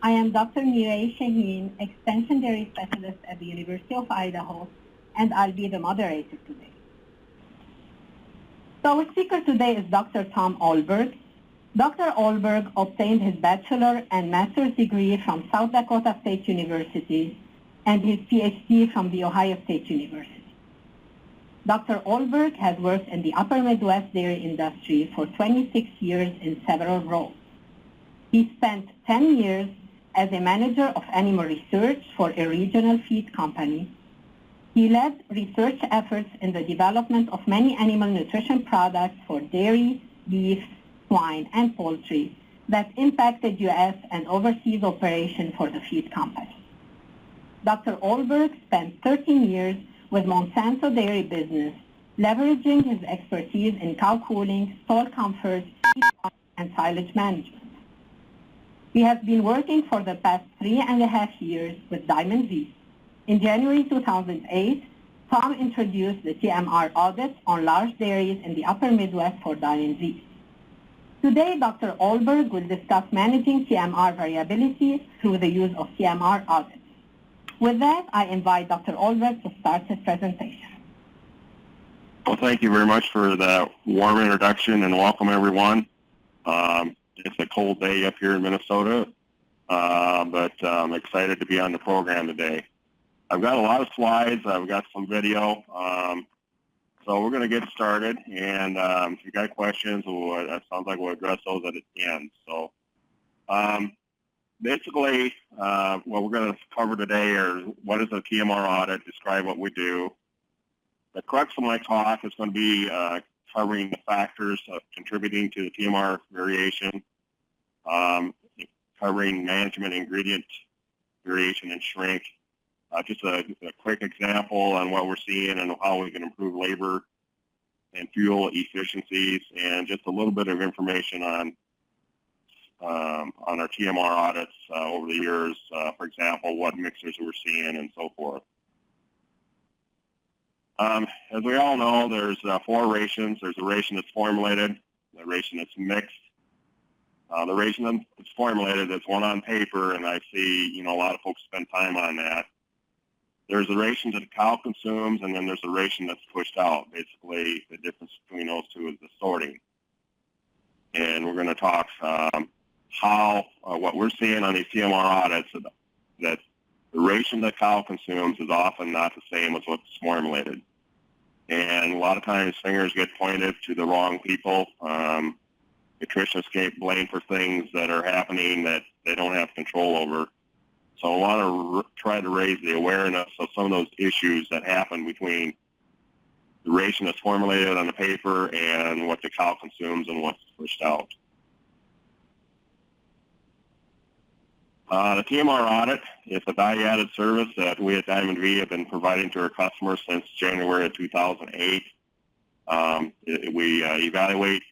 I am Dr. Mireille Shaheen, Extension Dairy Specialist at the University of Idaho, and I'll be the moderator today. So our speaker today is Dr. Tom Alberg. Dr. Alberg obtained his bachelor and master's degree from South Dakota State University and his PhD from the Ohio State University. Dr. Alberg has worked in the upper Midwest dairy industry for 26 years in several roles. He spent 10 years as a manager of animal research for a regional feed company. He led research efforts in the development of many animal nutrition products for dairy, beef, swine, and poultry that impacted U.S. and overseas operations for the feed company. Dr. Alberg spent 13 years with Monsanto Dairy Business, leveraging his expertise in cow cooling, stall comfort, and silage management. He has been working for the past 3.5 years with Diamond V. In January 2008, Tom introduced the TMR audit on large dairies in the upper Midwest for Diamond V. Today, Dr. Alberg will discuss managing TMR variability through the use of TMR audits. With that, I invite Dr. Alberg to start his presentation. Well, thank you very much for that warm introduction, and welcome everyone. It's a cold day up here in Minnesota, but I'm excited to be on the program today. I've got a lot of slides. I've got some video. So we're going to get started, and if you got questions, it sounds like we'll address those at the end. So basically, what we're going to cover today are what is a TMR audit, describe what we do. The crux of my talk is going to be covering the factors contributing to the TMR variation, covering management ingredient variation and shrink. Just a quick example on what we're seeing and how we can improve labor and fuel efficiencies, and just a little bit of information on our TMR audits over the years, for example, what mixers we're seeing and so forth. As we all know, there's 4 rations. There's a ration that's formulated, a ration that's mixed. The ration that's formulated is one on paper, and I see, a lot of folks spend time on that. There's a ration that the cow consumes, and then there's a ration that's pushed out. Basically, the difference between those two is the sorting. And we're going to talk how what we're seeing on these TMR audits, that the ration that cow consumes is often not the same as what's formulated. And a lot of times fingers get pointed to the wrong people. Nutritionists get blamed for things that are happening that they don't have control over. So I want to try to raise the awareness of some of those issues that happen between the ration that's formulated on the paper and what the cow consumes and what's pushed out. The TMR audit is a value-added service that we at Diamond V have been providing to our customers since January of 2008. We evaluate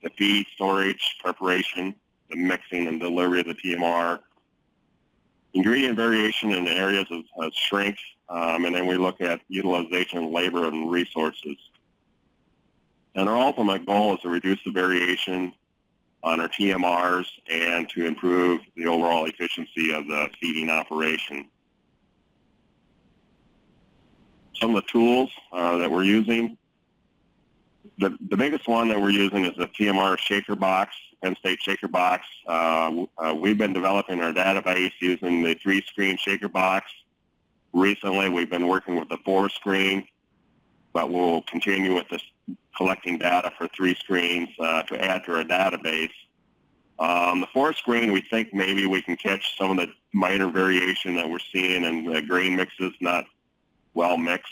the feed, storage, preparation, the mixing and delivery of the TMR, ingredient variation in the areas of shrink, and then we look at utilization of labor and resources. And our ultimate goal is to reduce the variation on our TMRs and to improve the overall efficiency of the feeding operation. Some of the tools that we're using, the biggest one that we're using is the TMR shaker box, Penn State shaker box. We've been developing our database using the 3-screen shaker box. Recently, we've been working with the 4-screen, but we'll continue with this collecting data for 3 screens to add to our database. The 4-screen, we think maybe we can catch some of the minor variation that we're seeing in the grain mixes not well mixed.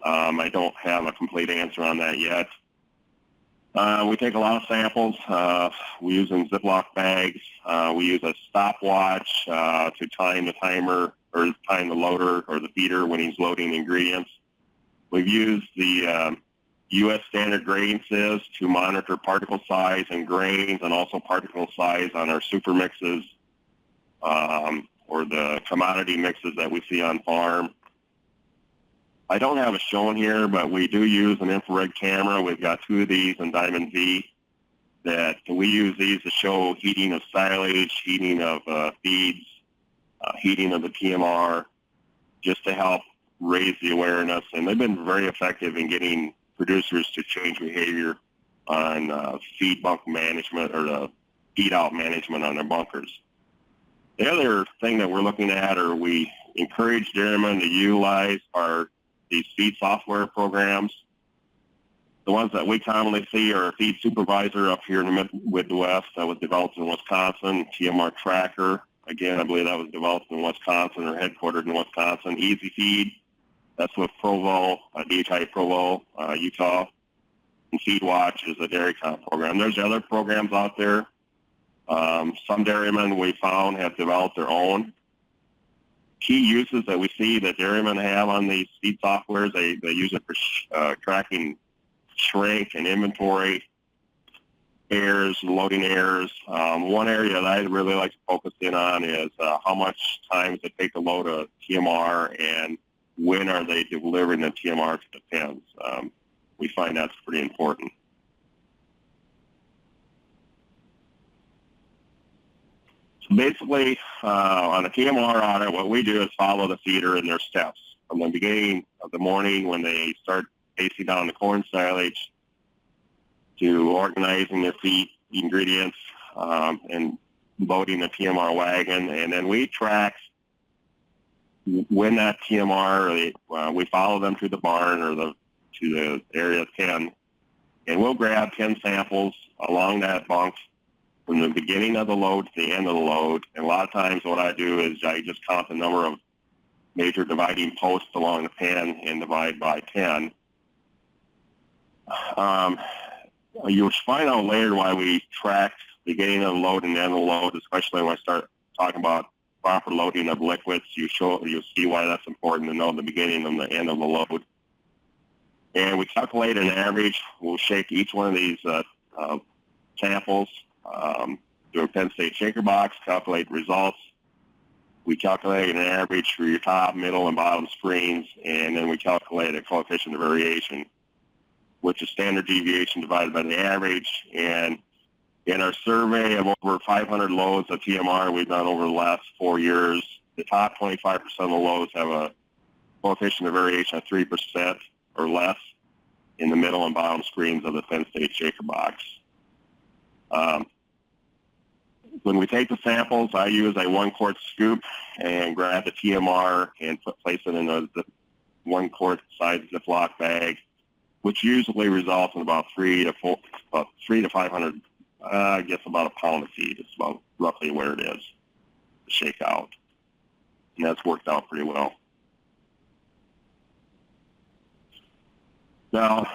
I don't have a complete answer on that yet. We take a lot of samples. We use in Ziploc bags. We use a stopwatch to time the timer or time the loader or the feeder when he's loading ingredients. We've used the U.S. standard grain sieves to monitor particle size in grains and also particle size on our super mixes or the commodity mixes that we see on farm. I don't have it shown here, but we do use an infrared camera. We've got 2 of these in Diamond V that we use these to show heating of silage, heating of feeds, heating of the TMR, just to help raise the awareness. And they've been very effective in getting producers to change behavior on feed bunk management or the feed out management on their bunkers. The other thing that we're looking at, or we encourage dairymen to utilize, are these feed software programs. The ones that we commonly see are Feed Supervisor up here in the Midwest that was developed in Wisconsin, TMR Tracker. Again, I believe that was developed in Wisconsin or headquartered in Wisconsin. Easy Feed, that's with Provo, DHI Provo, Utah. And Feed Watch is a dairy comp program. There's other programs out there. Some dairymen we found have developed their own. Key uses that we see that dairymen have on these feed softwares, they use it for tracking shrink and inventory, errors, loading errors. One area that I really like to focus in on is how much time does it take to load a TMR and when are they delivering the TMR to the pens. We find that's pretty important. So basically, on a TMR audit, what we do is follow the feeder in their steps. From the beginning of the morning when they start pacing down the corn silage to organizing their feed ingredients and loading the TMR wagon. And then we track when that TMR, we follow them to the barn or to the area of Penn, and we'll grab 10 samples along that bunk from the beginning of the load to the end of the load. And a lot of times what I do is I just count the number of major dividing posts along the pen and divide by 10. You'll find out later why we track the beginning of the load and the end of the load, especially when I start talking about proper loading of liquids. You'll see why that's important to know the beginning and the end of the load. And we calculate an average. We'll shake each one of these samples, do a Penn State shaker box, calculate results. We calculate an average for your top, middle, and bottom screens, and then we calculate a coefficient of variation, which is standard deviation divided by the average. And in our survey of over 500 loads of TMR we've done over the last 4 years, the top 25% of the loads have a coefficient of variation of 3% or less in the middle and bottom screens of the Penn State shaker box. When we take the samples, I use a 1-quart scoop and grab the TMR and place it in a 1-quart size Ziploc bag, which usually results in about 3 to 500, I guess about a pound of feed. It's about roughly where it is to shake out. And that's worked out pretty well. Now,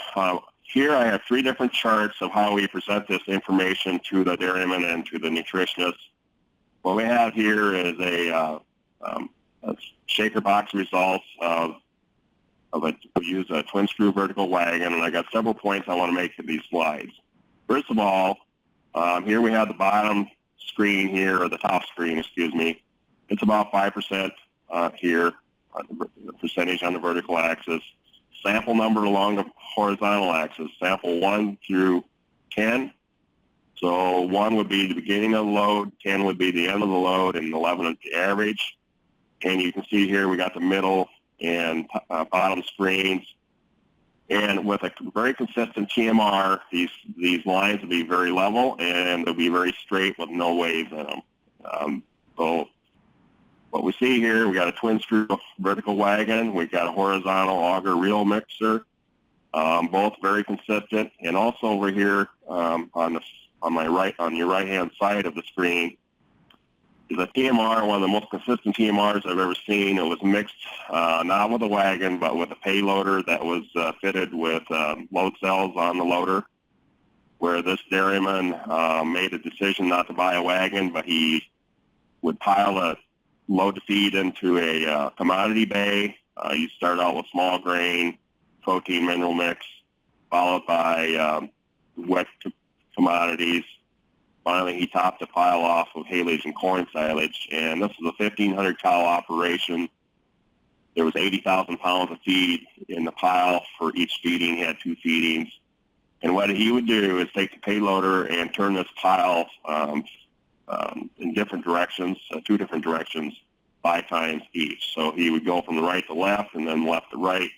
here I have 3 different charts of how we present this information to the dairyman and to the nutritionist. What we have here is a shaker box results we use a twin screw vertical wagon, and I got several points I want to make to these slides. First of all, here we have the bottom screen here, or the top screen, excuse me. It's about 5% here, the percentage on the vertical axis. Sample number along the horizontal axis, sample 1 through 10. So 1 would be the beginning of the load, 10 would be the end of the load, and 11 is the average. And you can see here we got the middle and bottom screens. And with a very consistent TMR, these lines will be very level and they'll be very straight with no waves in them. So what we see here, we got a twin screw vertical wagon, we've got a horizontal auger reel mixer, both very consistent. And also over here on your right hand side of the screen is a TMR, one of the most consistent TMRs I've ever seen. It was mixed not with a wagon, but with a payloader that was fitted with load cells on the loader, where this dairyman made a decision not to buy a wagon, but he would pile a load to feed into a commodity bay. You start out with small grain, protein mineral mix, followed by wet commodities. Finally, he topped the pile off with haylage and corn silage, and this was a 1,500 cow operation. There was 80,000 pounds of feed in the pile for each feeding. He had 2 feedings, And what he would do is take the payloader and turn this pile in different directions, 2 different directions, 5 times each. So he would go from the right to left and then left to right.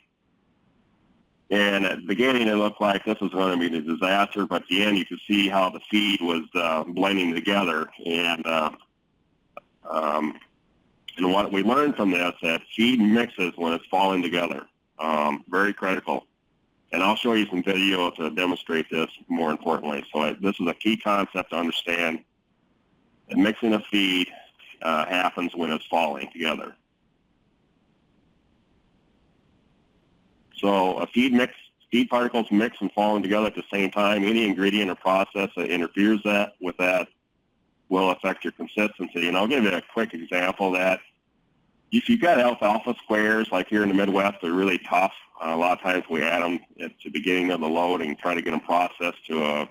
And at the beginning, it looked like this was going to be a disaster, but at the end, you could see how the feed was blending together. And what we learned from this, that feed mixes when it's falling together. Very critical. And I'll show you some video to demonstrate this more importantly. So this is a key concept to understand. And mixing of feed happens when it's falling together. So a feed particles mix and falling together at the same time. Any ingredient or process that interferes with that will affect your consistency. And I'll give you a quick example of that. If you've got alfalfa squares, like here in the Midwest, they're really tough. A lot of times we add them at the beginning of the load and try to get them processed to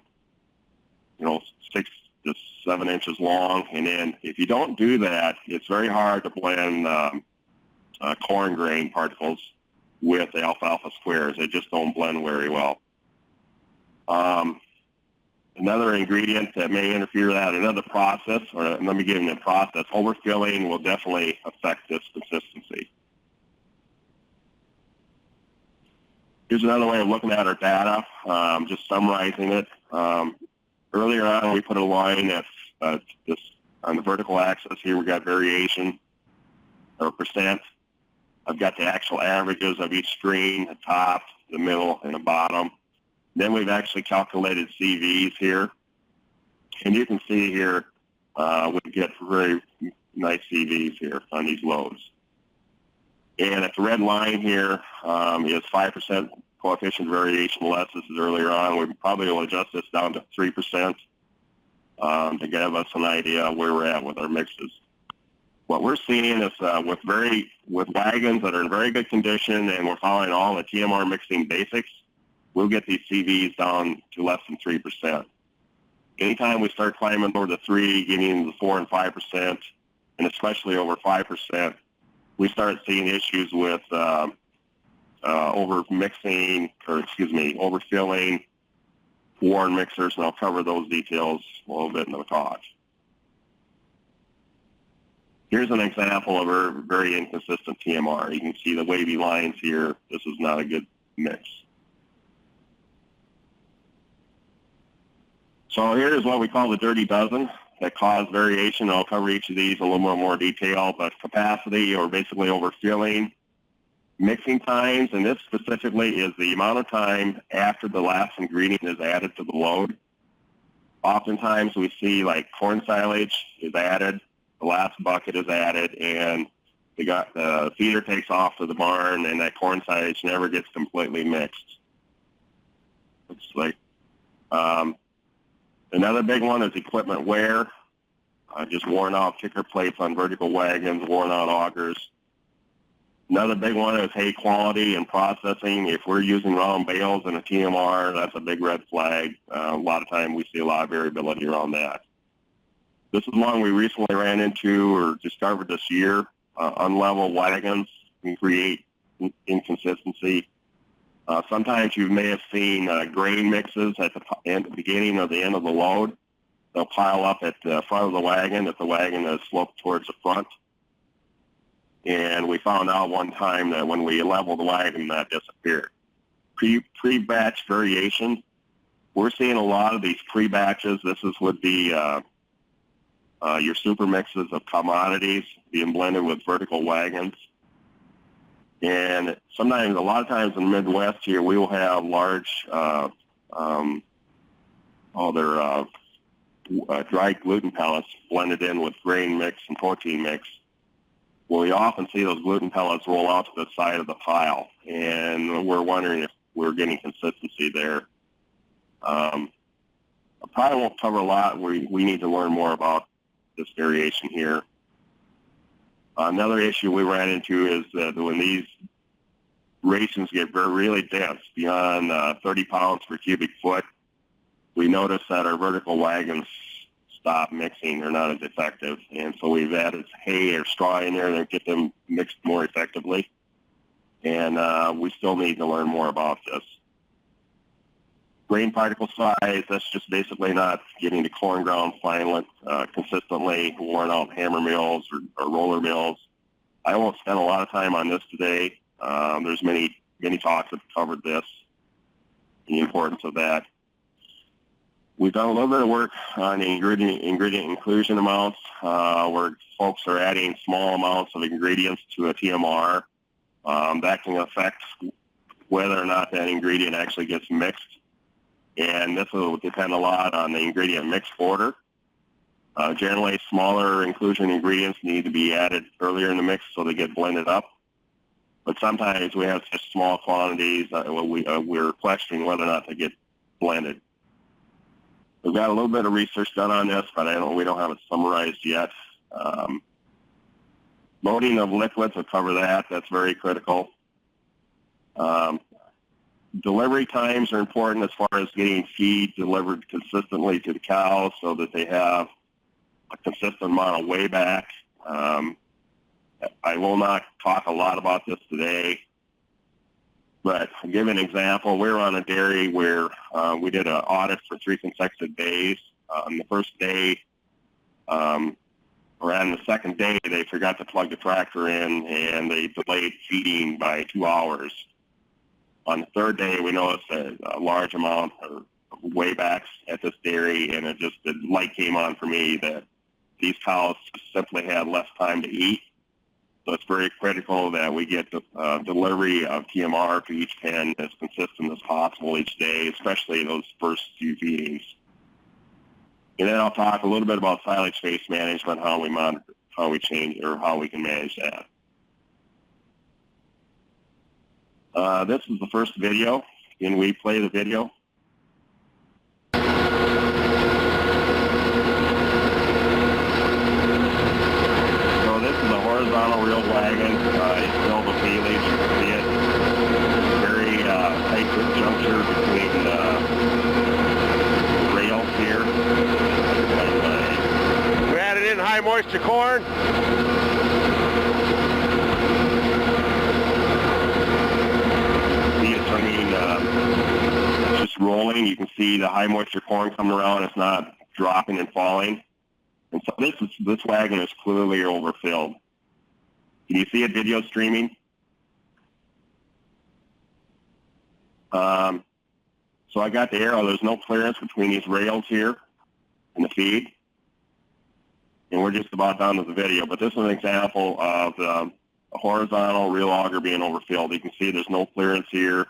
6 to 7 inches long. And then if you don't do that, it's very hard to blend corn grain particles with the alfalfa squares. They just don't blend very well. Another ingredient that may interfere with that, another process, or let me give you a process, overfilling will definitely affect this consistency. Here's another way of looking at our data, just summarizing it. Earlier on, we put a line that's just on the vertical axis. Here we got variation, or percent. I've got the actual averages of each screen, the top, the middle, and the bottom. Then we've actually calculated CVs here. And you can see here, we get very nice CVs here on these loads. And at the red line here is 5% coefficient variation less. This is earlier on. We probably will adjust this down to 3% to give us an idea of where we're at with our mixes. What we're seeing is with wagons that are in very good condition and we're following all the TMR mixing basics, we'll get these CVs down to less than 3%. Anytime we start climbing over the 3, getting into the 4 and 5%, and especially over 5%, we start seeing issues with overfilling, worn mixers, and I'll cover those details a little bit in the talk. Here's an example of a very inconsistent TMR. You can see the wavy lines here. This is not a good mix. So here's what we call the dirty dozen that cause variation. I'll cover each of these in a little more detail, but capacity, or basically overfilling, mixing times, and this specifically is the amount of time after the last ingredient is added to the load. Oftentimes we see like corn silage is added, the last bucket is added, and the feeder takes off to the barn, and that corn silage never gets completely mixed. Looks like another big one is equipment wear. Just worn out kicker plates on vertical wagons, worn out augers. Another big one is hay quality and processing. If we're using round bales in a TMR, that's a big red flag. A lot of time we see a lot of variability around that. This is one we recently ran into or discovered this year. Unlevel wagons can create inconsistency. Sometimes you may have seen grain mixes at the beginning or the end of the load. They'll pile up at the front of the wagon if the wagon is sloped towards the front. And we found out one time that when we leveled the wagon, that disappeared. Pre-batch variation. We're seeing a lot of these pre-batches. Would be your super mixes of commodities being blended with vertical wagons. And sometimes, a lot of times in the Midwest here, we will have large, dry gluten pellets blended in with grain mix and protein mix. Well, we often see those gluten pellets roll out to the side of the pile, and we're wondering if we're getting consistency there. I probably won't cover a lot. We need to learn more about this variation here. Another issue we ran into is that when these rations get really dense, beyond 30 pounds per cubic foot, we notice that our vertical wagons stop mixing. They're not as effective. And so we've added hay or straw in there to get them mixed more effectively. And we still need to learn more about this. Grain particle size, that's just basically not getting the corn ground fine consistently, worn out hammer mills or roller mills. I won't spend a lot of time on this today. There's many talks that have covered this, the importance of that. We've done a little bit of work on the ingredient inclusion amounts, where folks are adding small amounts of ingredients to a TMR. That can affect whether or not that ingredient actually gets mixed. And this will depend a lot on the ingredient mix order. Generally, smaller inclusion ingredients need to be added earlier in the mix so they get blended up. But sometimes we have such small quantities that we're questioning whether or not they get blended. We've got a little bit of research done on this, but we don't have it summarized yet. Loading of liquids, will cover that. That's very critical. Delivery times are important as far as getting feed delivered consistently to the cows so that they have a consistent amount of weigh back. I will not talk a lot about this today, but I'll give an example. We were on a dairy where we did an audit for 3 consecutive days. On the first day, or on the second day, they forgot to plug the tractor in and they delayed feeding by 2 hours. On the third day, we noticed a large amount of weigh-backs at this dairy, and the light came on for me that these cows simply had less time to eat. So it's very critical that we get the delivery of TMR to each pen as consistent as possible each day, especially those first few feedings. And then I'll talk a little bit about silage space management, how we monitor, how we change, or how we can manage that. This is the first video. Can we play the video? So this is a horizontal reel wagon. It's filled with Feedlot. You can see it. Very tight juncture between rails here. We added in high moisture corn. See it turning, it's just rolling. You can see the high moisture corn coming around. It's not dropping and falling. And so this wagon is clearly overfilled. Can you see it video streaming? So I got the arrow. There's no clearance between these rails here and the feed. And we're just about done with the video. But this is an example of a horizontal reel auger being overfilled. You can see there's no clearance here.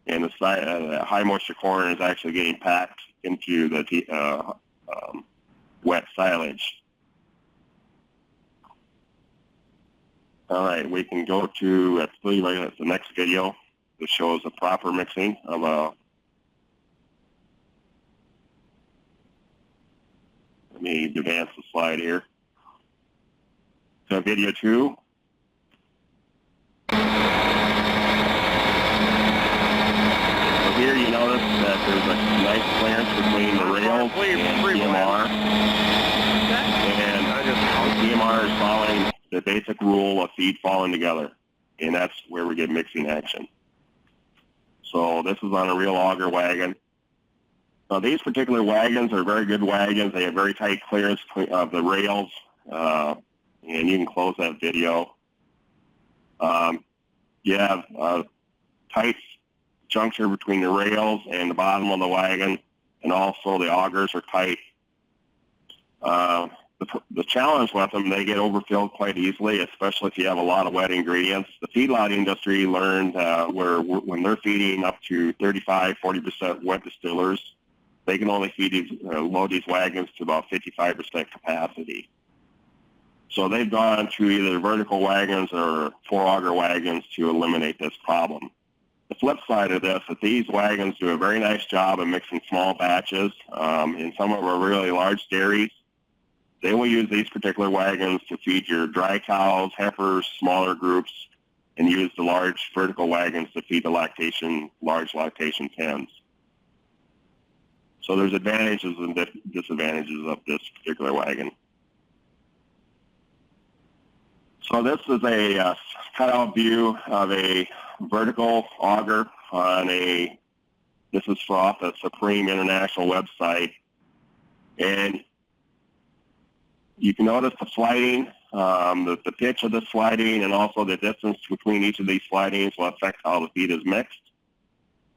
And the high moisture corn is actually getting packed into the wet silage. All right, we can go to, I believe that's the next video that shows the proper mixing of let me advance the slide here. So video 2. So here you notice that there's a nice clearance between the rails and TMR. And the TMR is following the basic rule of feed falling together. And that's where we get mixing action. So this is on a real auger wagon. Now these particular wagons are very good wagons. They have very tight clearance of the rails. And you can close that video. You have a tight juncture between the rails and the bottom of the wagon, and also the augers are tight. The challenge with them, they get overfilled quite easily, especially if you have a lot of wet ingredients. The feedlot industry learned when they're feeding up to 35–40% wet distillers, they can only load these wagons to about 55% capacity. So they've gone to either vertical wagons or 4-auger wagons to eliminate this problem. The flip side of this is these wagons do a very nice job of mixing small batches. In some of our really large dairies, they will use these particular wagons to feed your dry cows, heifers, smaller groups, and use the large vertical wagons to feed the large lactation pens. So there's advantages and disadvantages of this particular wagon. So this is a cutout view of a vertical auger on a This is off the Supreme International website. And you can notice the sliding, the pitch of the sliding, and also the distance between each of these slidings will affect how the feed is mixed.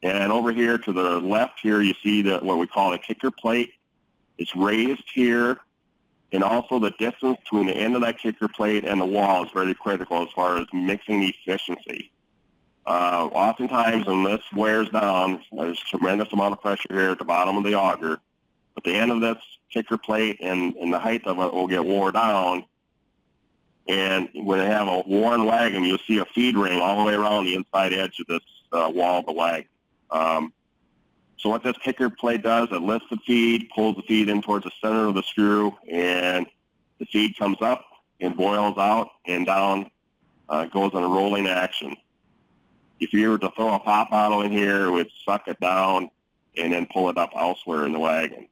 And over here to the left here, you see what we call a kicker plate. It's raised here, and also the distance between the end of that kicker plate and the wall is very critical as far as mixing efficiency. Oftentimes when this wears down, there's a tremendous amount of pressure here at the bottom of the auger. But the end of this kicker plate and the height of it will get wore down. And when they have a worn wagon, you'll see a feed ring all the way around the inside edge of this wall of the wagon. So what this kicker plate does, it lifts the feed, pulls the feed in towards the center of the screw, and the feed comes up and boils out and down, goes in a rolling action. If you were to throw a pop bottle in here, it would suck it down and then pull it up elsewhere in the wagon.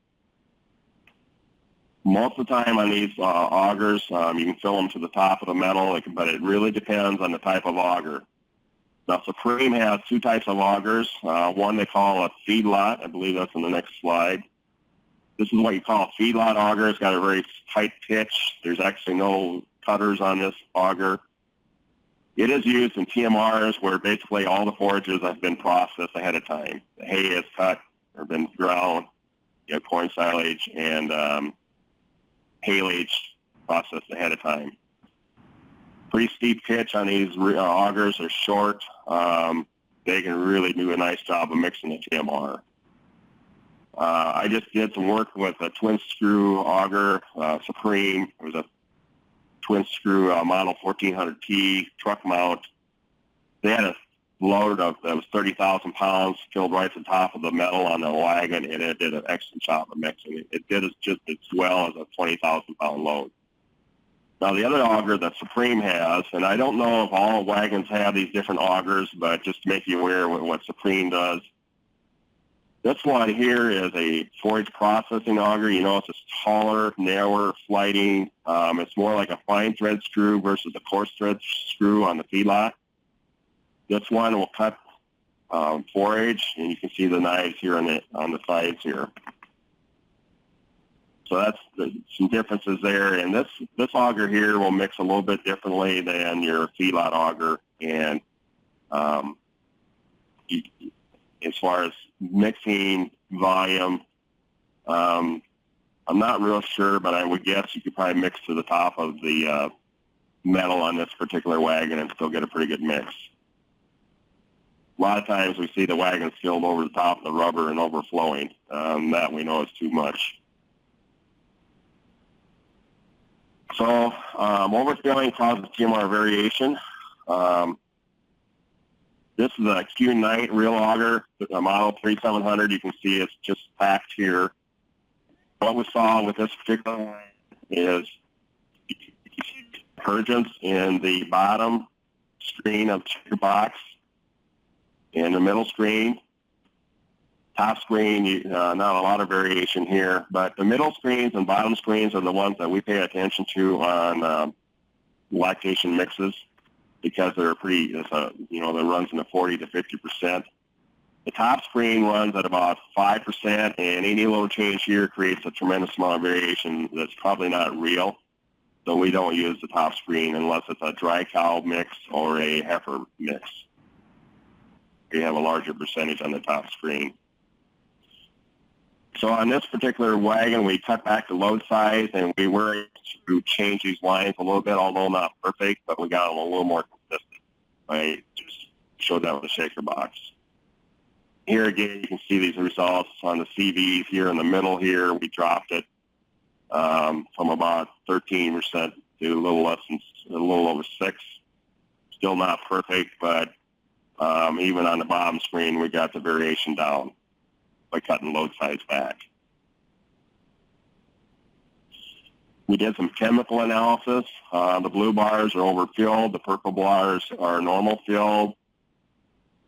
Most of the time on these augers, you can fill them to the top of the metal, but it really depends on the type of auger. Now, Supreme has two types of augers. One they call a Feedlot. I believe that's in the next slide. This is what you call a Feedlot auger. It's got a very tight pitch. There's actually no cutters on this auger. It is used in TMRs where basically all the forages have been processed ahead of time. The hay is cut or been ground. You have corn silage and haylage processed ahead of time. Pretty steep pitch on these augers. They're short. They can really do a nice job of mixing the TMR. I just did some work with a twin screw auger, Supreme. It was a twin screw model 1400T truck mount. They had a load that was 30,000 pounds filled right to the top of the metal on the wagon, and it did an excellent job of mixing. It did just as well as a 20,000 pound load. Now the other auger that Supreme has, and I don't know if all wagons have these different augers, but just to make you aware of what Supreme does. This one here is a forage processing auger. You notice it's taller, narrower, sliding. It's more like a fine thread screw versus a coarse thread screw on the feedlot. This one will cut forage, and you can see the knives here on the sides here. So that's some differences there. And this auger here will mix a little bit differently than your feedlot auger. And as far as mixing volume, I'm not real sure, but I would guess you could probably mix to the top of the metal on this particular wagon and still get a pretty good mix. A lot of times we see the wagon filled over the top of the rubber and overflowing. That we know is too much. So overfilling causes TMR variation. This is a Q-Knight real auger, a model 3700. You can see it's just packed here. What we saw with this particular one is divergence in the bottom screen of the box, in the middle screen, top screen, not a lot of variation here, but the middle screens and bottom screens are the ones that we pay attention to on lactation mixes because they're pretty, that runs in the 40 to 50%. The top screen runs at about 5%, and any little change here creates a tremendous amount of variation that's probably not real. So we don't use the top screen unless it's a dry cow mix or a heifer mix. We have a larger percentage on the top screen. So on this particular wagon, we cut back the load size, and we were able to change these lines a little bit, although not perfect, but we got them a little more consistent. I just showed that with the shaker box. Here again, you can see these results on the CVs here in the middle here. We dropped it from about 13% to a little over 6. Still not perfect, but even on the bottom screen, we got the variation down by cutting load size back. We did some chemical analysis. The blue bars are overfilled. The purple bars are normal filled.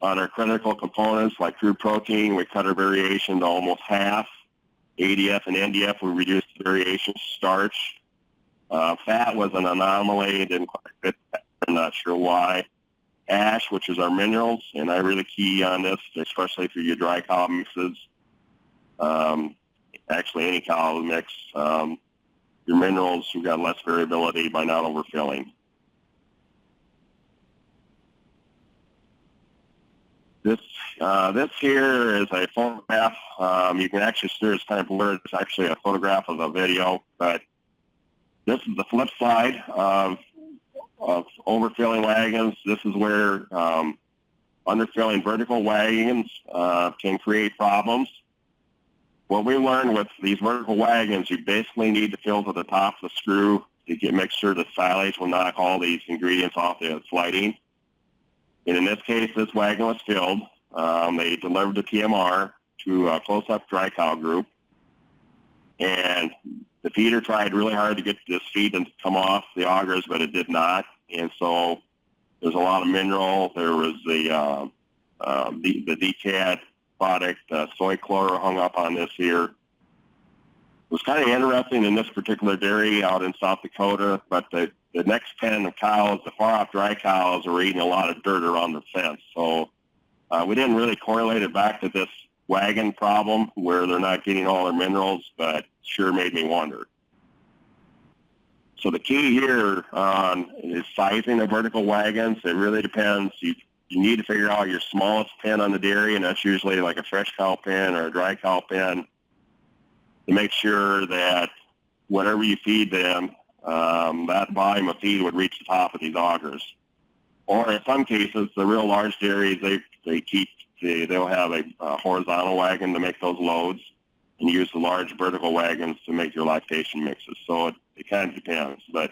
On our critical components like crude protein, we cut our variation to almost half. ADF and NDF, we reduced the variation. Starch. Fat was an anomaly. It didn't quite fit. I'm not sure why. ash, which is our minerals, and I really key on this, especially for your dry cow mixes. Actually, any cow mix, your minerals, you've got less variability by not overfilling. This here is a photograph. You can actually see it's kind of blurred. It's actually a photograph of a video, but this is the flip side of overfilling wagons. This is where underfilling vertical wagons can create problems. What we learned with these vertical wagons, you basically need to fill to the top of the screw to make sure the silage will knock all these ingredients off the sliding. And in this case, this wagon was filled. They delivered the TMR to a close-up dry cow group. And the feeder tried really hard to get this feed to come off the augers, but it did not. And so there's a lot of mineral. There was the DCAD product, soy chloro hung up on this here. It was kind of interesting in this particular dairy out in South Dakota, but the next pen of cows, the far-off dry cows, are eating a lot of dirt around the fence. So we didn't really correlate it back to this wagon problem where they're not getting all their minerals, but sure made me wonder. So the key here is sizing of vertical wagons. It really depends. You need to figure out your smallest pen on the dairy, and that's usually like a fresh cow pen or a dry cow pen, to make sure that whatever you feed them, that volume of feed would reach the top of these augers. Or in some cases, the real large dairies, they'll have a horizontal wagon to make those loads, and use the large vertical wagons to make your lactation mixes. So it kind of depends, but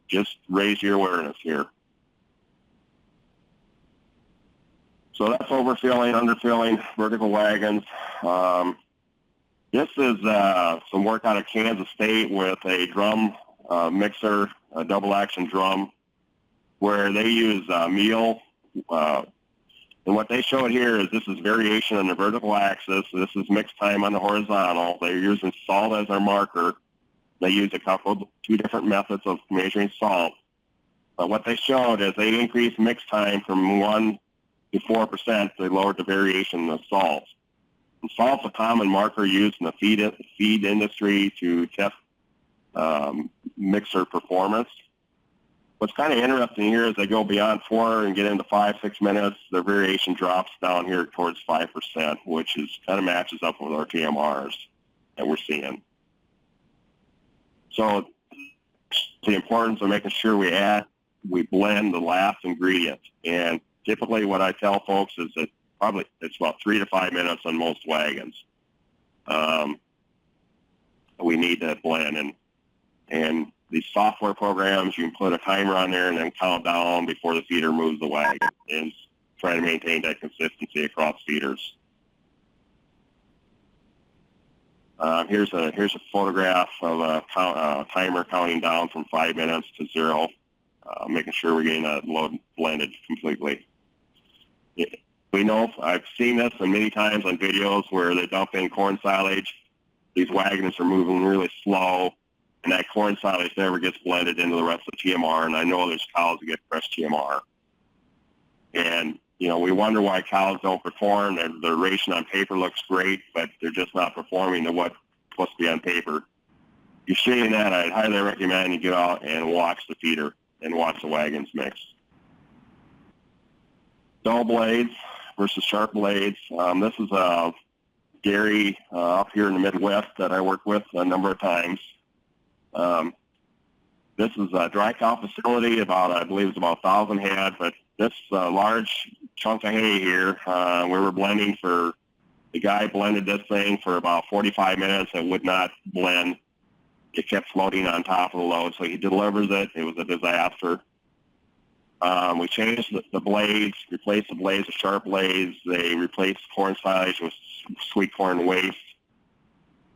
just raise your awareness here. So that's overfilling, underfilling, vertical wagons. This is some work out of Kansas State with a drum mixer, a double action drum, where they use meal. And what they showed here is this is variation on the vertical axis. This is mix time on the horizontal. They're using salt as their marker. They use two different methods of measuring salt. But what they showed is they increased mix time from 1 to 4%. They lowered the variation of salt. And salt's a common marker used in the feed industry to test mixer performance. What's kind of interesting here is they go beyond 4 and get into 5-6 minutes, their variation drops down here towards 5%, which is kind of matches up with our TMRs that we're seeing. So the importance of making sure we blend the last ingredient. And typically what I tell folks is that probably it's about 3 to 5 minutes on most wagons. We need that blend, and these software programs, you can put a timer on there and then count down before the feeder moves the wagon, and try to maintain that consistency across feeders. Here's a photograph of a timer counting down from 5 minutes to 0, making sure we're getting that load blended completely. We know, I've seen this many times on videos where they dump in corn silage. These wagons are moving really slow, and that corn silage never gets blended into the rest of the TMR, and I know there's cows that get fresh TMR. And, you know, we wonder why cows don't perform. Their ration on paper looks great, but they're just not performing to what's supposed to be on paper. If you're seeing that, I'd highly recommend you get out and watch the feeder and watch the wagons mix. Dull blades versus sharp blades. This is a dairy up here in the Midwest that I worked with a number of times. This is a dry cow facility, I believe it's about 1,000 head, but this large chunk of hay here, we were blending the guy blended this thing for about 45 minutes and would not blend. It kept floating on top of the load, so he delivers it. It was a disaster. We changed the blades, replaced the blades with sharp blades. They replaced corn silage with sweet corn waste.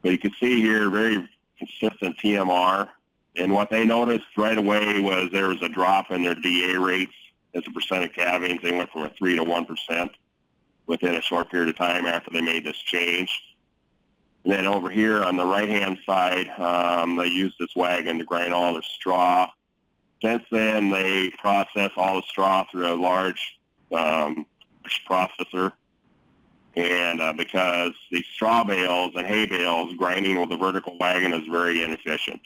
But you can see here, very consistent TMR. And what they noticed right away was there was a drop in their DA rates as a percent of calvings. They went from a 3 to 1% within a short period of time after they made this change. And then over here on the right-hand side, they used this wagon to grind all their straw. Since then, they process all the straw through a large processor. And because these straw bales and hay bales, grinding with a vertical wagon is very inefficient,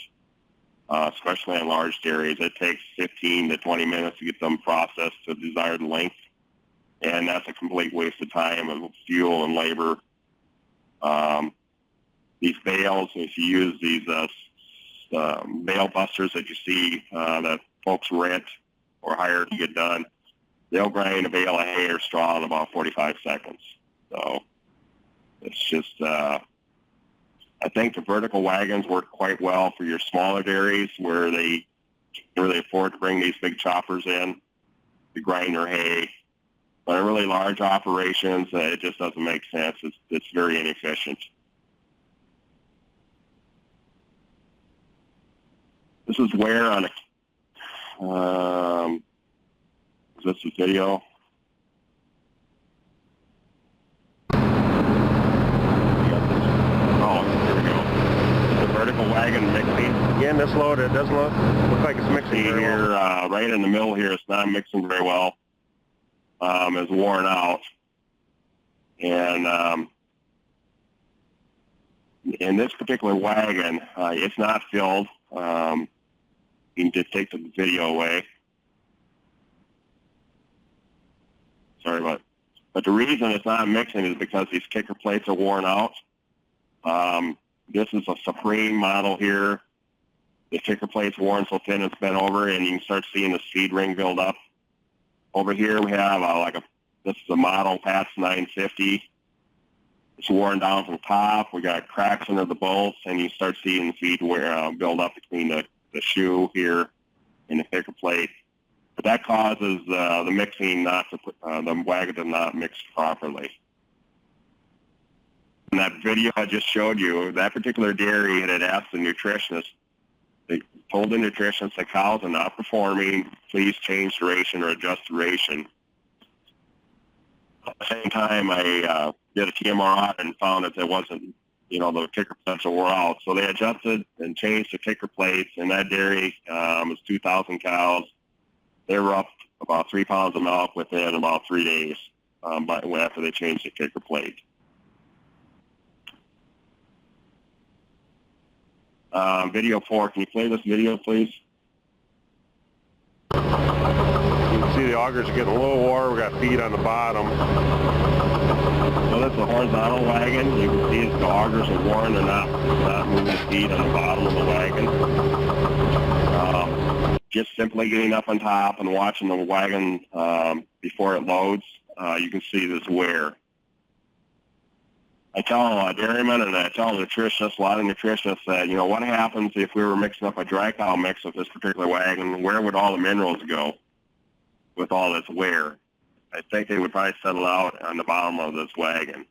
especially in large dairies. It takes 15 to 20 minutes to get them processed to the desired length, and that's a complete waste of time and fuel and labor. These bales, if you use these bale busters that you see that folks rent or hire to get done, they'll grind a bale of hay or straw in about 45 seconds. So it's just, I think the vertical wagons work quite well for your smaller dairies where they afford to bring these big choppers in to grind their hay. But in really large operations, it just doesn't make sense. It's very inefficient. This is where on a, is this a video? Vertical wagon mixing. Again, this load, it doesn't look like it's mixing very here, well. right in the middle here, it's not mixing very well. It's worn out. And in this particular wagon, it's not filled. You can just take the video away. Sorry about it. But the reason it's not mixing is because these kicker plates are worn out. This is a Supreme model here. The kicker plate's worn so thin it's bent over, and you can start seeing the seed ring build up. Over here we have this is a model PATS 950. It's worn down from the top. We got cracks under the bolts, and you start seeing the feed build up between the shoe here and the kicker plate. But that causes the mixing the wagon to not mix properly. In that video I just showed you, that particular dairy had asked the nutritionist, they told the nutritionist the cows are not performing, please change the ration or adjust the ration. At the same time, I did a TMR audit and found that there wasn't, the kicker plates were out. So they adjusted and changed the kicker plates, and that dairy was 2,000 cows. They were up about 3 pounds of milk within about 3 days after they changed the kicker plate. Video 4, can you play this video, please? You can see the augers are getting a little war. We got feed on the bottom. So that's a horizontal wagon. You can see the augers are worn. They're not moving the feed on the bottom of the wagon. Just simply getting up on top and watching the wagon before it loads, you can see this wear. I tell dairymen and I tell nutritionists, a lot of nutritionists that, what happens if we were mixing up a dry cow mix with this particular wagon? Where would all the minerals go with all this wear? I think they would probably settle out on the bottom of this wagon.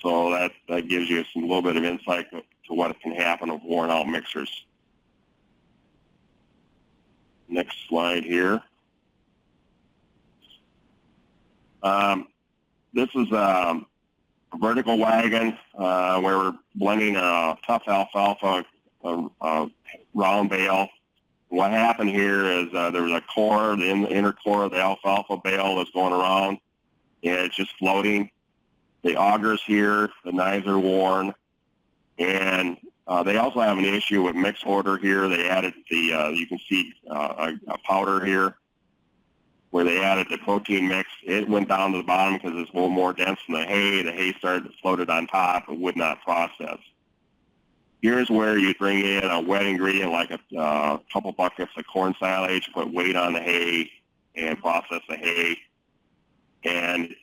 So that gives you a little bit of insight to what can happen with worn out mixers. Next slide here. This is a vertical wagon where we're blending a tough alfalfa round bale. What happened here is there was a core, the inner core of the alfalfa bale that's going around, and it's just floating. The augers here, the knives are worn, and they also have an issue with mix order here. They added you can see a powder here where they added the protein mix. It went down to the bottom because it's a little more dense than the hay. The hay started floated on top and would not process. Here's where you bring in a wet ingredient like a couple buckets of corn silage, put weight on the hay, and process the hay. And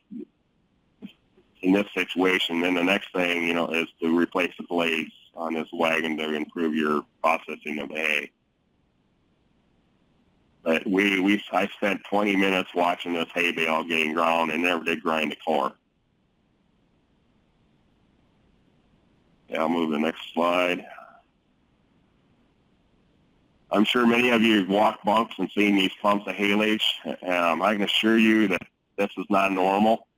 in this situation, then the next thing, is to replace the blades on this wagon to improve your processing of the hay. But I spent 20 minutes watching this hay bale getting ground and never did grind the core. Yeah, I'll move to the next slide. I'm sure many of you have walked bunks and seen these clumps of haylage. I can assure you that this is not normal.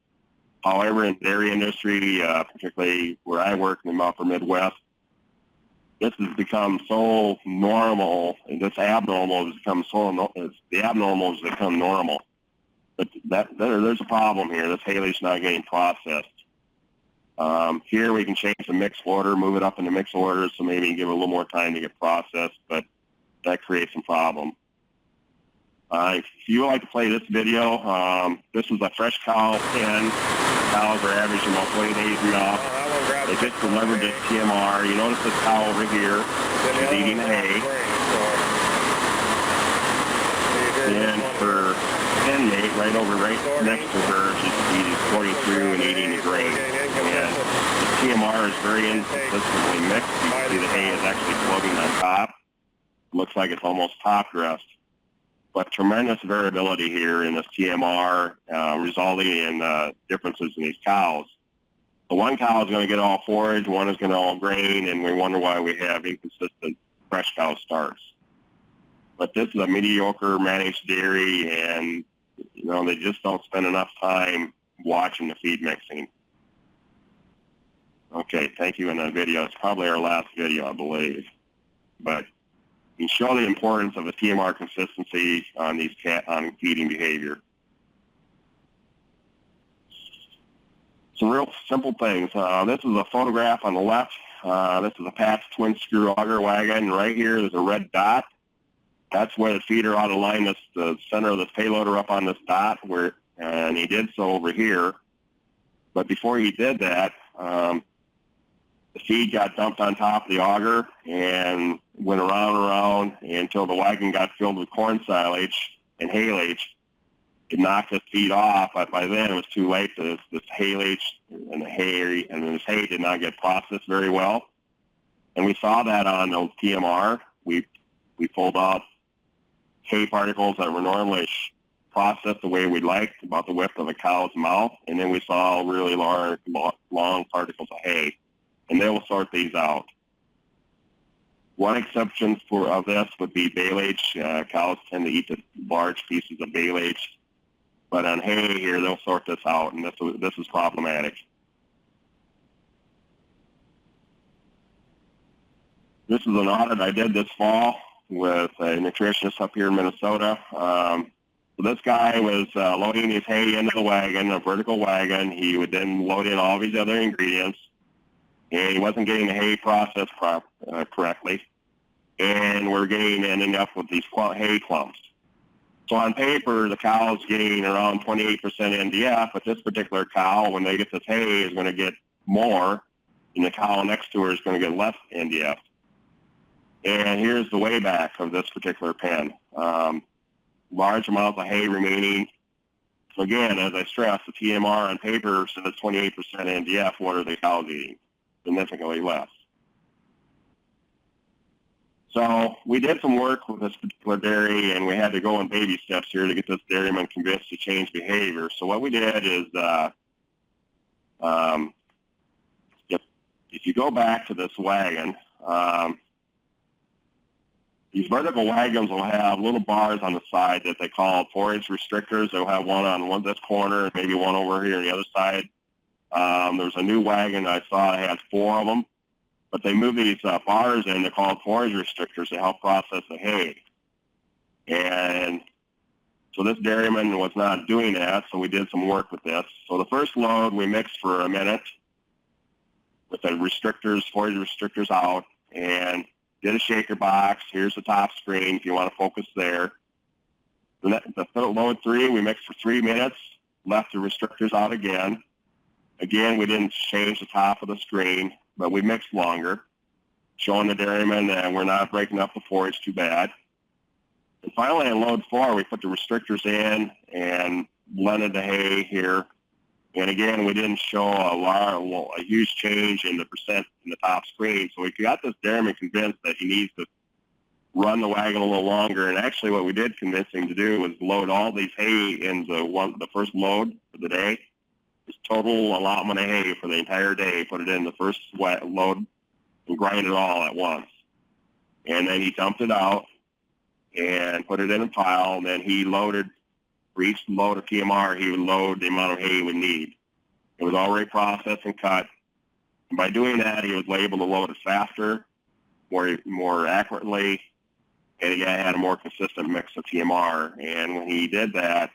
However, in the dairy industry, particularly where I work in the upper Midwest, this has become so normal, and this abnormal has become so, the abnormal has become normal. But there's a problem here. This haylage not getting processed. Here we can change the mix order, move it up into mix order, so maybe give it a little more time to get processed, but that creates some problem. If you would like to play this video, this is a fresh cow pen. Cows are averaging about 20 days off. They just delivered this TMR. You notice this cow over here is eating hay. And her pen mate right next to her, she's going through and eating the grain. And the TMR is very inconsistently mixed. You can see the hay is actually floating on top. Looks like it's almost top dressed. But tremendous variability here in this TMR, resulting in differences in these cows. The one cow is going to get all forage, one is going to all grain, and we wonder why we have inconsistent fresh cow starts. But this is a mediocre managed dairy, and they just don't spend enough time watching the feed mixing. Okay, thank you in that video. It's probably our last video, I believe. But you can show the importance of the TMR consistency on on feeding behavior. Some real simple things. This is a photograph on the left. This is a patch twin screw auger wagon. Right here, there's a red dot. That's where the feeder ought to line the center of this payloader up on this dot, and he did so over here. But before he did that, the feed got dumped on top of the auger and went around and around until the wagon got filled with corn silage and haylage. It knocked the feed off, but by then it was too late. This haylage and this hay did not get processed very well. And we saw that on the TMR. We pulled out hay particles that were normally processed the way we'd like, about the width of a cow's mouth, and then we saw really long particles of hay. And they will sort these out. One exception of this would be baleage. Cows tend to eat the large pieces of baleage. But on hay here, they'll sort this out, and this is problematic. This is an audit I did this fall with a nutritionist up here in Minnesota. So this guy was loading his hay into the wagon, a vertical wagon. He would then load in all of his other ingredients, and he wasn't getting the hay processed correctly, and we're ending up with these hay clumps. So on paper, the cow is getting around 28% NDF, but this particular cow, when they get this hay, is going to get more, and the cow next to her is going to get less NDF. And here's the way back of this particular pen. Large amounts of hay remaining. So again, as I stressed, the TMR on paper says 28% NDF. What are the cows eating? Significantly less. So we did some work with this particular dairy, and we had to go in baby steps here to get this dairyman convinced to change behavior. So what we did is, if you go back to this wagon, these vertical wagons will have little bars on the side that they call forage restrictors. They'll have one on this corner and maybe one over here on the other side. There's a new wagon I saw that has 4 of them, but they move these bars in. They're called forage restrictors to help process the hay. And so this dairyman was not doing that, so we did some work with this. So the first load we mixed for a minute with the restrictors, forage restrictors out, and did a shaker box. Here's the top screen if you want to focus there. The load 3, we mixed for 3 minutes, left the restrictors out again. Again, we didn't change the top of the screen, but we mixed longer, showing the dairyman that we're not breaking up the forage too bad. And finally, on load 4, we put the restrictors in and blended the hay here. And again, we didn't show a huge change in the percent in the top screen. So we got this dairyman convinced that he needs to run the wagon a little longer. And actually what we did convince him to do was load all these hay into the first load for the day. His total allotment of hay for the entire day, put it in the first load and grind it all at once. And then he dumped it out and put it in a pile. And then he loaded, for each load of TMR, he would load the amount of hay he would need. It was already processed and cut. And by doing that, he was able to load it faster more accurately, and he had a more consistent mix of TMR. And when he did that,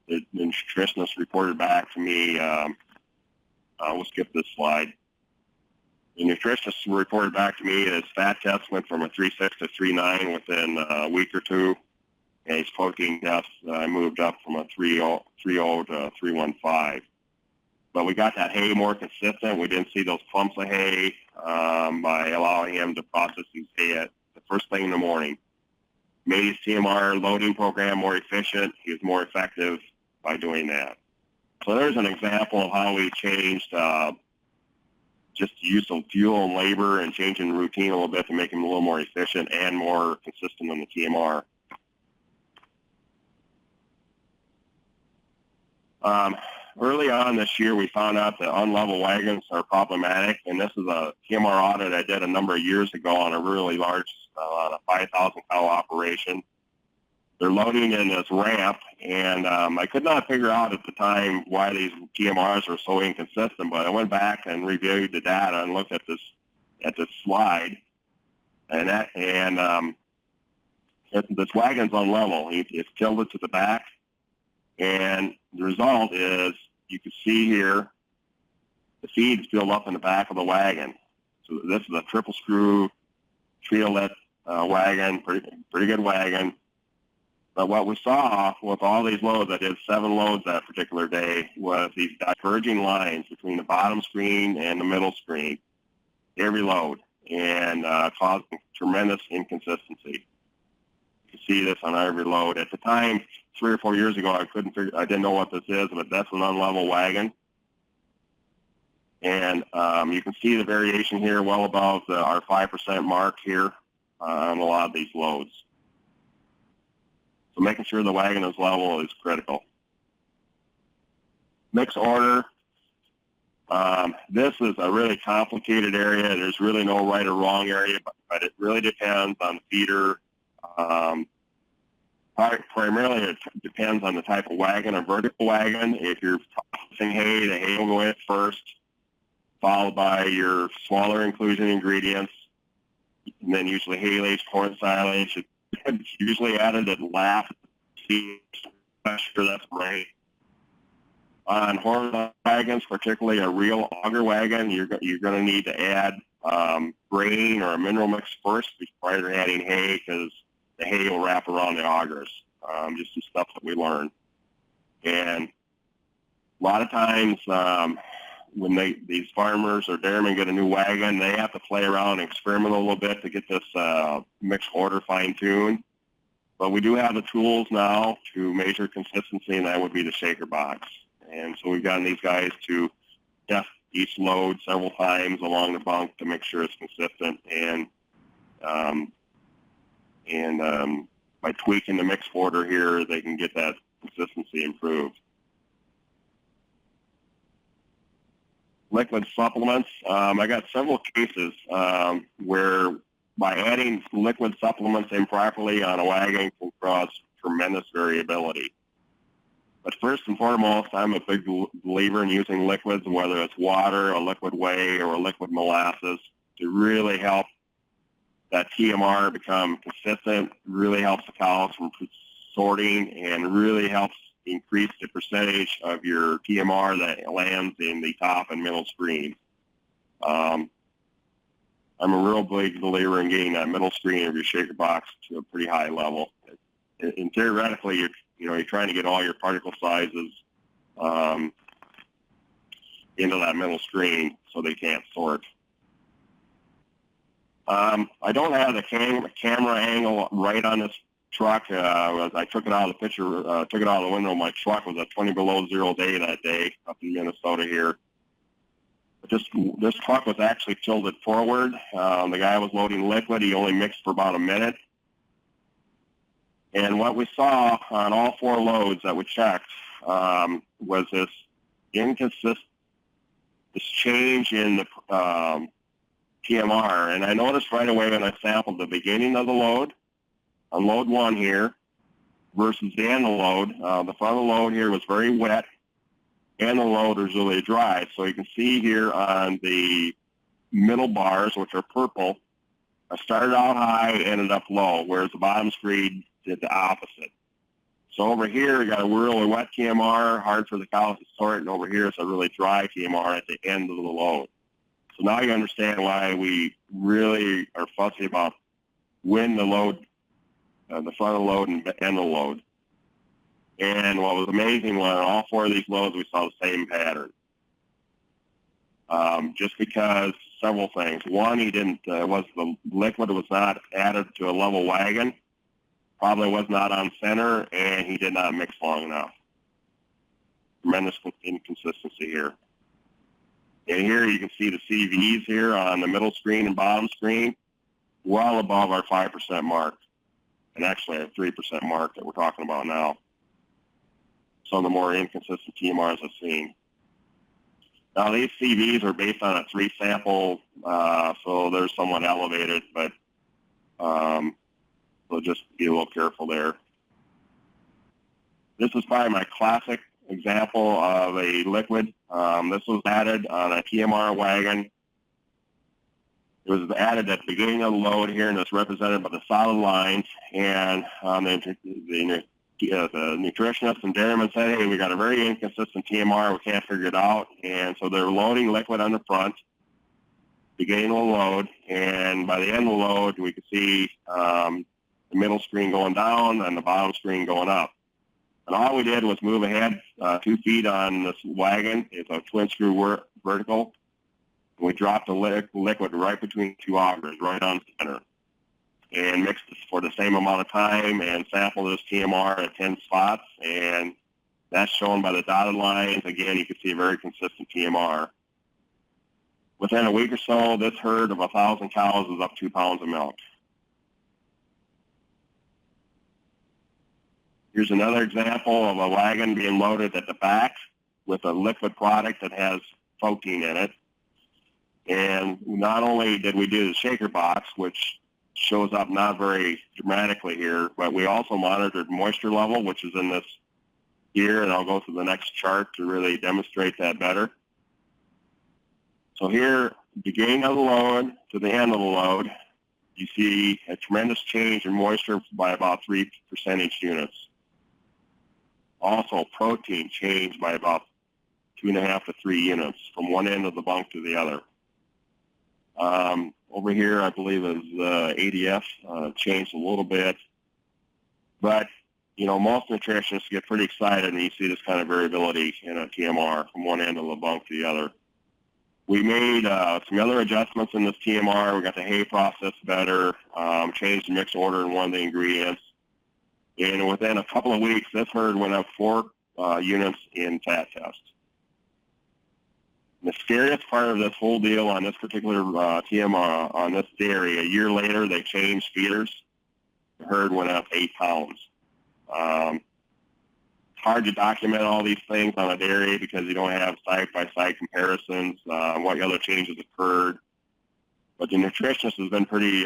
the nutritionist reported back to me. We'll skip this slide. The nutritionist reported back to me his fat test went from a 3.6 to 3.9 within a week or two, and his protein test moved up from a 3.0 to 3.15. But we got that hay more consistent. We didn't see those clumps of hay by allowing him to process his hay at the first thing in the morning. Made his TMR loading program more efficient. He was more effective by doing that. So there's an example of how we changed just the use of fuel and labor and changing the routine a little bit to make him a little more efficient and more consistent on the TMR. Early on this year, we found out that unlevel wagons are problematic, and this is a TMR audit I did a number of years ago on a really large, on a 5,000 cow operation. They're loading in this ramp, and I could not figure out at the time why these TMRs are so inconsistent, but I went back and reviewed the data and looked at this slide, and this wagon's unlevel. It's tilted to the back, and the result is you can see here the feed's filled up in the back of the wagon. So this is a triple screw triolet wagon, pretty good wagon. But what we saw with all these loads, I did 7 loads that particular day, was these diverging lines between the bottom screen and the middle screen, every load, and causing tremendous inconsistency. You can see this on every load. At the time, 3 or 4 years ago, I didn't know what this is, but that's an unlevel wagon. And you can see the variation here well above our 5% mark here on a lot of these loads. So making sure the wagon is level is critical. Mix order. This is a really complicated area. There's really no right or wrong area, but it really depends on the feeder. Primarily, it depends on the type of wagon. A vertical wagon, if you're processing hay, the hay will go in first, followed by your smaller inclusion ingredients, and then usually haylage, corn silage. It's usually added at last. Sure, that's right. On horse wagons, particularly a real auger wagon, you're going to need to add grain or a mineral mix first prior to adding hay, because the hay will wrap around the augers. Just the stuff that we learned. And a lot of times when these farmers or dairymen get a new wagon, they have to play around and experiment a little bit to get this mix order fine-tuned. But we do have the tools now to measure consistency, and that would be the shaker box. And so we've gotten these guys to test each load several times along the bunk to make sure it's consistent, and by tweaking the mix order here, they can get that consistency improved. Liquid supplements. I got several cases where by adding liquid supplements improperly on a wagon can cause tremendous variability. But first and foremost, I'm a big believer in using liquids, whether it's water, a liquid whey, or a liquid molasses, to really help that TMR become consistent, really helps the cows from sorting, and really helps increase the percentage of your TMR that lands in the top and middle screen. I'm a real big believer in getting that middle screen of your shaker box to a pretty high level. And theoretically, you're trying to get all your particle sizes into that middle screen so they can't sort. I don't have the camera angle right on this truck. I took it out of the picture, took it out of the window of my truck. It was a 20 below zero day that day up in Minnesota here. But this truck was actually tilted forward. The guy was loading liquid. He only mixed for about a minute. And what we saw on all 4 loads that we checked was this change in the TMR. And I noticed right away when I sampled the beginning of the load, on load 1 here, versus the end of the load. The front of the load here was very wet, and the load was really dry. So you can see here on the middle bars, which are purple, I started out high, ended up low, whereas the bottom screen did the opposite. So over here, we got a really wet TMR, hard for the cows to sort, and over here it's a really dry TMR at the end of the load. So now you understand why we really are fussy about when the load, the front of the load and the end of the load. And what was amazing was on all four of these loads, we saw the same pattern. Just because several things. One, the liquid was not added to a level wagon, probably was not on center, and he did not mix long enough. Tremendous inconsistency here. And here you can see the CVs here on the middle screen and bottom screen, well above our 5% mark, and actually a 3% mark that we're talking about now. Some of the more inconsistent TMRs I've seen. Now these CVs are based on a 3 sample, so they're somewhat elevated, but so just be a little careful there. This is probably my classic example of a liquid. This was added on a TMR wagon. It was added at the beginning of the load here, and it's represented by the solid lines. And the nutritionist and dairyman said, hey, we got a very inconsistent TMR. We can't figure it out. And so they're loading liquid on the front, beginning of the load. And by the end of the load, we could see the middle screen going down and the bottom screen going up. And all we did was move ahead 2 feet on this wagon. It's a twin screw vertical. And we dropped the liquid right between 2 augers, right on center. And mixed this for the same amount of time and sampled this TMR at 10 spots. And that's shown by the dotted lines. Again, you can see a very consistent TMR. Within a week or so, this herd of 1,000 cows is up 2 pounds of milk. Here's another example of a wagon being loaded at the back with a liquid product that has protein in it. And not only did we do the shaker box, which shows up not very dramatically here, but we also monitored moisture level, which is in this here, and I'll go to the next chart to really demonstrate that better. So here, beginning of the load to the end of the load, you see a tremendous change in moisture by about 3 percentage units. Also, protein changed by about 2.5 to 3 units from one end of the bunk to the other. Over here, I believe is ADF changed a little bit, but you know, most nutritionists get pretty excited when you see this kind of variability in a TMR from one end of the bunk to the other. We made some other adjustments in this TMR. We got the hay process better, changed the mix order in one of the ingredients, and within a couple of weeks, this herd went up 4 units in fat test. The scariest part of this whole deal on this particular TMR on this dairy, a year later, they changed feeders. The herd went up 8 pounds. It's hard to document all these things on a dairy because you don't have side-by-side comparisons on what other changes occurred. But the nutritionist has been pretty,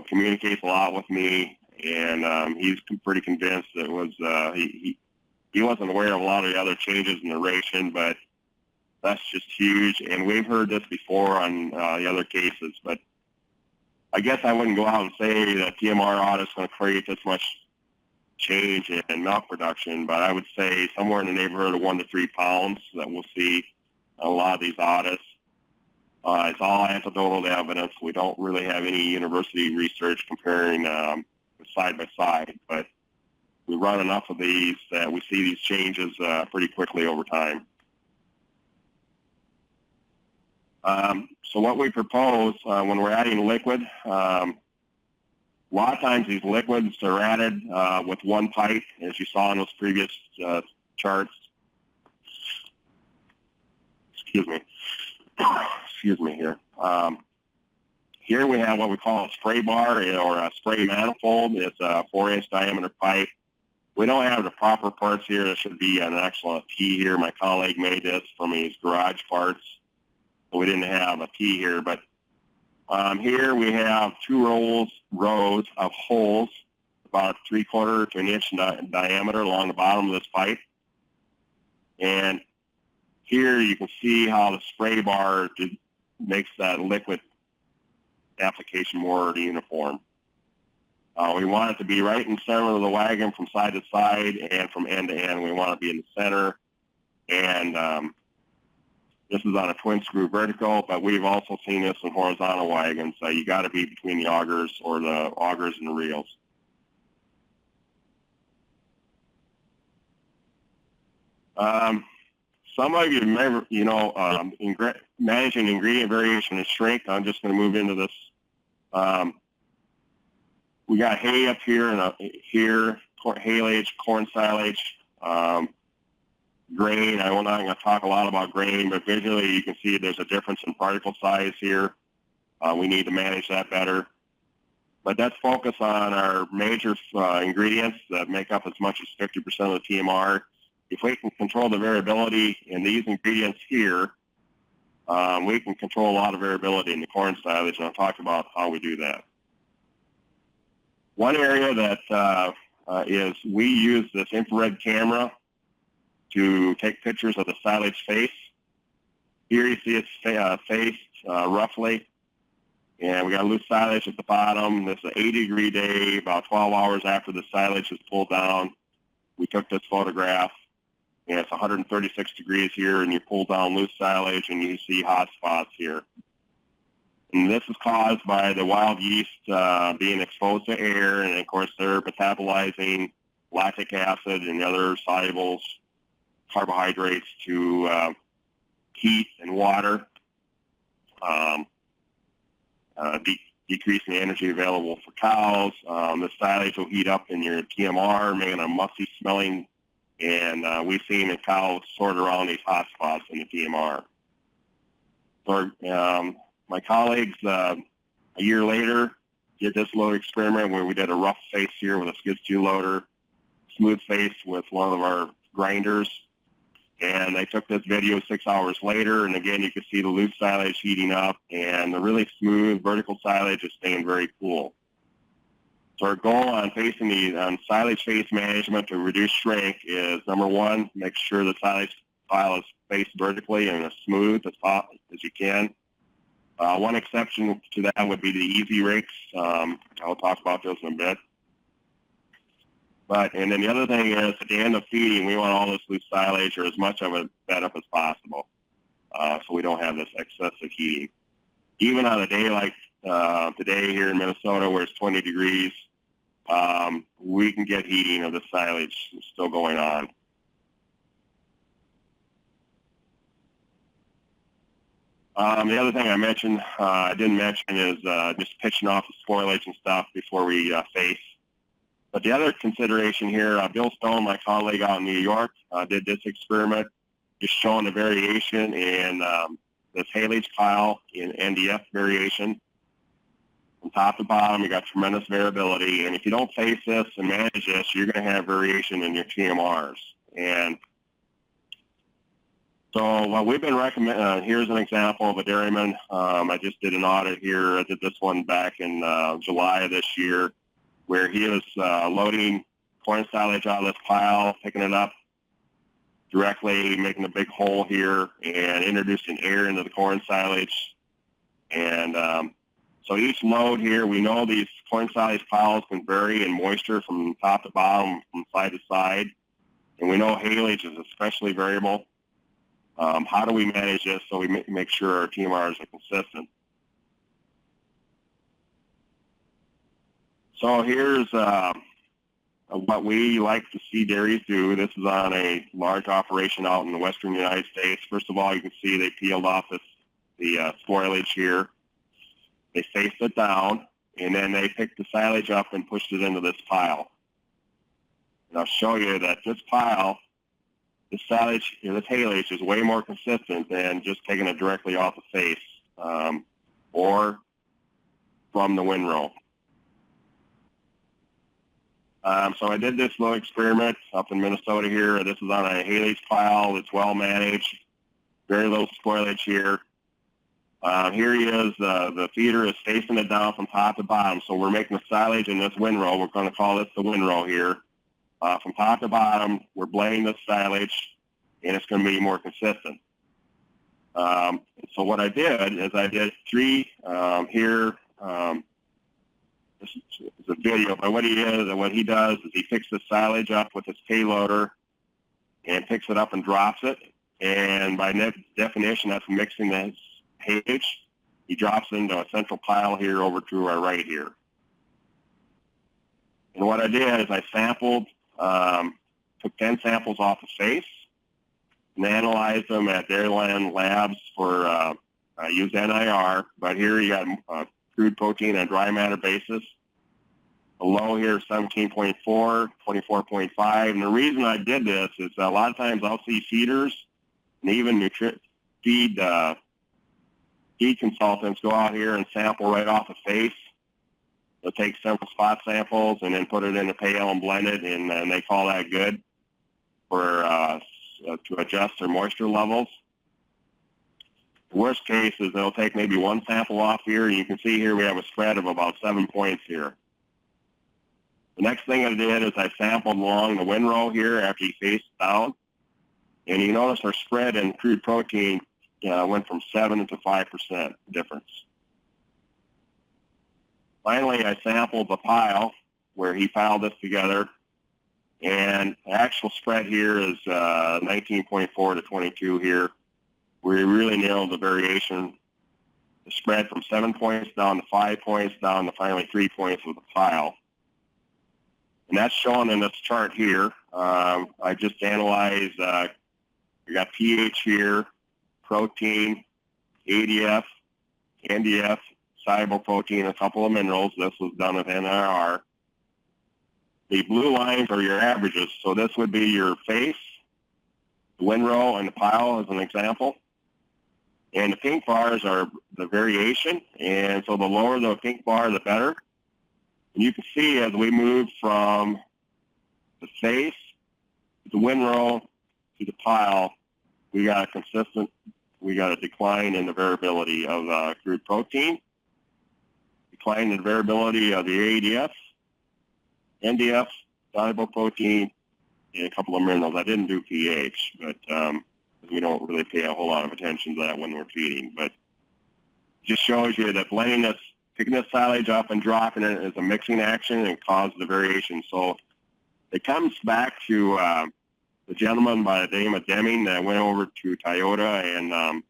communicates a lot with me, and he's pretty convinced that it was he wasn't aware of a lot of the other changes in the ration, but that's just huge. And we've heard this before on the other cases, but I guess I wouldn't go out and say that TMR audit is going to create this much change in milk production, but I would say somewhere in the neighborhood of 1 to 3 pounds that we'll see a lot of these audits. It's all anecdotal evidence. We don't really have any university research comparing side by side, but we run enough of these that we see these changes pretty quickly over time. So what we propose when we're adding liquid, a lot of times these liquids are added with one pipe, as you saw in those previous charts. Excuse me here. Here we have what we call a spray bar or a spray manifold. It's a 4-inch diameter pipe. We don't have the proper parts here. There should be an actual T here. My colleague made this from his garage parts. So we didn't have a T here, but here we have 2 rows of holes, about 3/4 to 1 inch in diameter along the bottom of this pipe. And here you can see how the spray bar makes that liquid application more uniform. We want it to be right in center of the wagon from side to side and from end to end. We want to be in the center. And this is on a twin screw vertical, but we've also seen this in horizontal wagons. So you got to be between the augers or the augers and the reels. Some of you remember, managing ingredient variation and shrink. I'm just going to move into this. We got hay up here and here, haylage, corn silage, grain. I'm not going to talk a lot about grain, but visually you can see there's a difference in particle size here. We need to manage that better. But let's focus on our major ingredients that make up as much as 50% of the TMR. If we can control the variability in these ingredients here, we can control a lot of variability in the corn silage, and I'll talk about how we do that. One area that is we use this infrared camera to take pictures of the silage face. Here you see it's faced roughly, and we got loose silage at the bottom. This is an 80-degree day, about 12 hours after the silage is pulled down. We took this photograph, and it's 136 degrees here, and you pull down loose silage, and you see hot spots here. And this is caused by the wild yeast being exposed to air, and of course they're metabolizing lactic acid and other solubles, carbohydrates to heat and water, decreasing the energy available for cows. The silage will heat up in your TMR, making a musty smelling, and we've seen the cows sort around these hot spots in the TMR. So my colleagues, a year later, did this load experiment where we did a rough face here with a skid steer loader, smooth face with one of our grinders, and they took this video 6 hours later, and again you can see the loose silage heating up, and the really smooth vertical silage is staying very cool. So our goal on silage face management to reduce shrink is, number one, make sure the silage pile is faced vertically and as smooth as you can. One exception to that would be the easy rakes. I'll talk about those in a bit. And then the other thing is, at the end of feeding, we want all this loose silage or as much of it fed up as possible, so we don't have this excessive heating. Even on a day like today here in Minnesota, where it's 20 degrees, we can get heating of the silage still going on. The other thing I didn't mention is just pitching off the spoilage and stuff before we face. But the other consideration here, Bill Stone, my colleague out in New York, did this experiment, just showing the variation in this haylage pile in NDF variation. From top to bottom, you got tremendous variability, and if you don't face this and manage this, you're going to have variation in your TMRs. And so what we've been recommending, here's an example of a dairyman. I just did an audit here. I did this one back in July of this year, where he was loading corn silage out of this pile, picking it up directly, making a big hole here, and introducing air into the corn silage. And so each load here, we know these corn silage piles can vary in moisture from top to bottom, from side to side. And we know haylage is especially variable. How do we manage this so we make sure our TMRs are consistent? So here's what we like to see dairies do. This is on a large operation out in the western United States. First of all, you can see they peeled off the spoilage here. They faced it down, and then they picked the silage up and pushed it into this pile. And I'll show you that this pile, this silage, this haylage is way more consistent than just taking it directly off the face or from the windrow. So I did this little experiment up in Minnesota here. This is on a haylage pile. It's well managed, very low spoilage here. Here he is. The feeder is facing it down from top to bottom. So we're making the silage in this windrow. We're going to call this the windrow here. From top to bottom, we're blading the silage, and it's going to be more consistent. So what I did is I did three here this is a video, but what he does is he picks the silage up with his payloader and picks it up and drops it. And by definition, that's mixing the haylage. He drops it into a central pile here over to our right here. And what I did is I sampled, took 10 samples off the face and analyzed them at Dairyland Labs for, I used NIR, but here you got crude protein on dry matter basis. The low here is 17.4, 24.5. And the reason I did this is a lot of times I'll see feeders and even feed consultants go out here and sample right off the face. They'll take several spot samples and then put it in a pail and blend it, and they call that good for to adjust their moisture levels. The worst case is they'll take maybe one sample off here, and you can see here we have a spread of about 7 points here. The next thing I did is I sampled along the windrow here after he faced down, and you notice our spread in crude protein went from 7 to 5% difference. Finally, I sampled the pile where he piled this together, and the actual spread here is 19.4 to 22 here. We really nailed the variation. The spread from 7 points down to 5 points down to finally 3 points with the pile. And that's shown in this chart here. I just analyzed, we got pH here, protein, ADF, NDF, soluble protein, a couple of minerals. This was done with NIR. The blue lines are your averages. So this would be your face, the windrow, and the pile as an example. And the pink bars are the variation. And so the lower the pink bar, the better. And you can see as we move from the face, the windrow, to the pile, we got a decline in the variability of crude protein, decline in the variability of the ADF, NDF, soluble protein, and a couple of minerals. I didn't do pH, but we don't really pay a whole lot of attention to that when we're feeding. But it just shows you that blending this, picking this silage up and dropping it is a mixing action and causes the variation. So it comes back to the gentleman by the name of Deming that went over to Toyota, and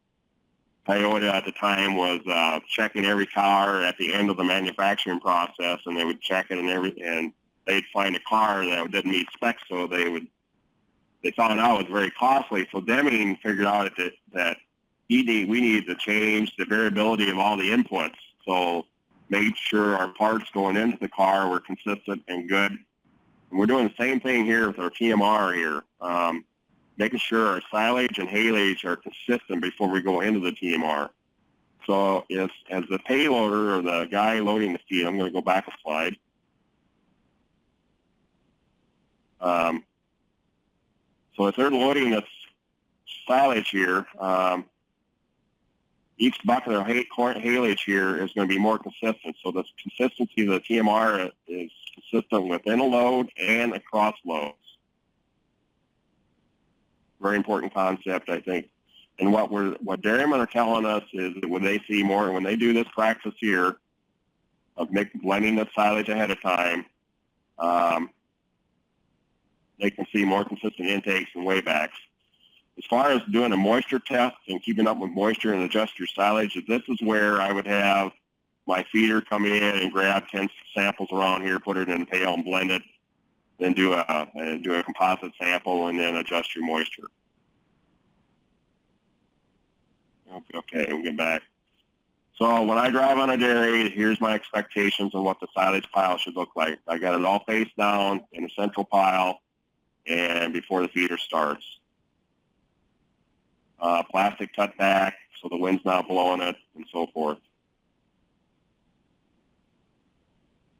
Toyota at the time was checking every car at the end of the manufacturing process, and they would check it and they'd find a car that didn't meet specs, so they found out it was very costly. So Deming figured out that we needed to change the variability of all the inputs. So made sure our parts going into the car were consistent and good. And we're doing the same thing here with our TMR here, making sure our silage and haylage are consistent before we go into the TMR. So as the payloader or the guy loading the feed, I'm going to go back a slide. So if they're loading this silage here, each bucket of haylage here is going to be more consistent. So the consistency of the TMR is consistent within a load and across loads. Very important concept, I think. And what dairymen are telling us is that when they see more, when they do this practice here of blending the silage ahead of time, they can see more consistent intakes and weightbacks. As far as doing a moisture test and keeping up with moisture and adjust your silage, this is where I would have my feeder come in and grab 10 samples around here, put it in a pail and blend it, then do a composite sample and then adjust your moisture. Okay, we'll get back. So when I drive on a dairy, here's my expectations of what the silage pile should look like. I got it all face down in a central pile and before the feeder starts. Plastic cut back so the wind's not blowing it and so forth.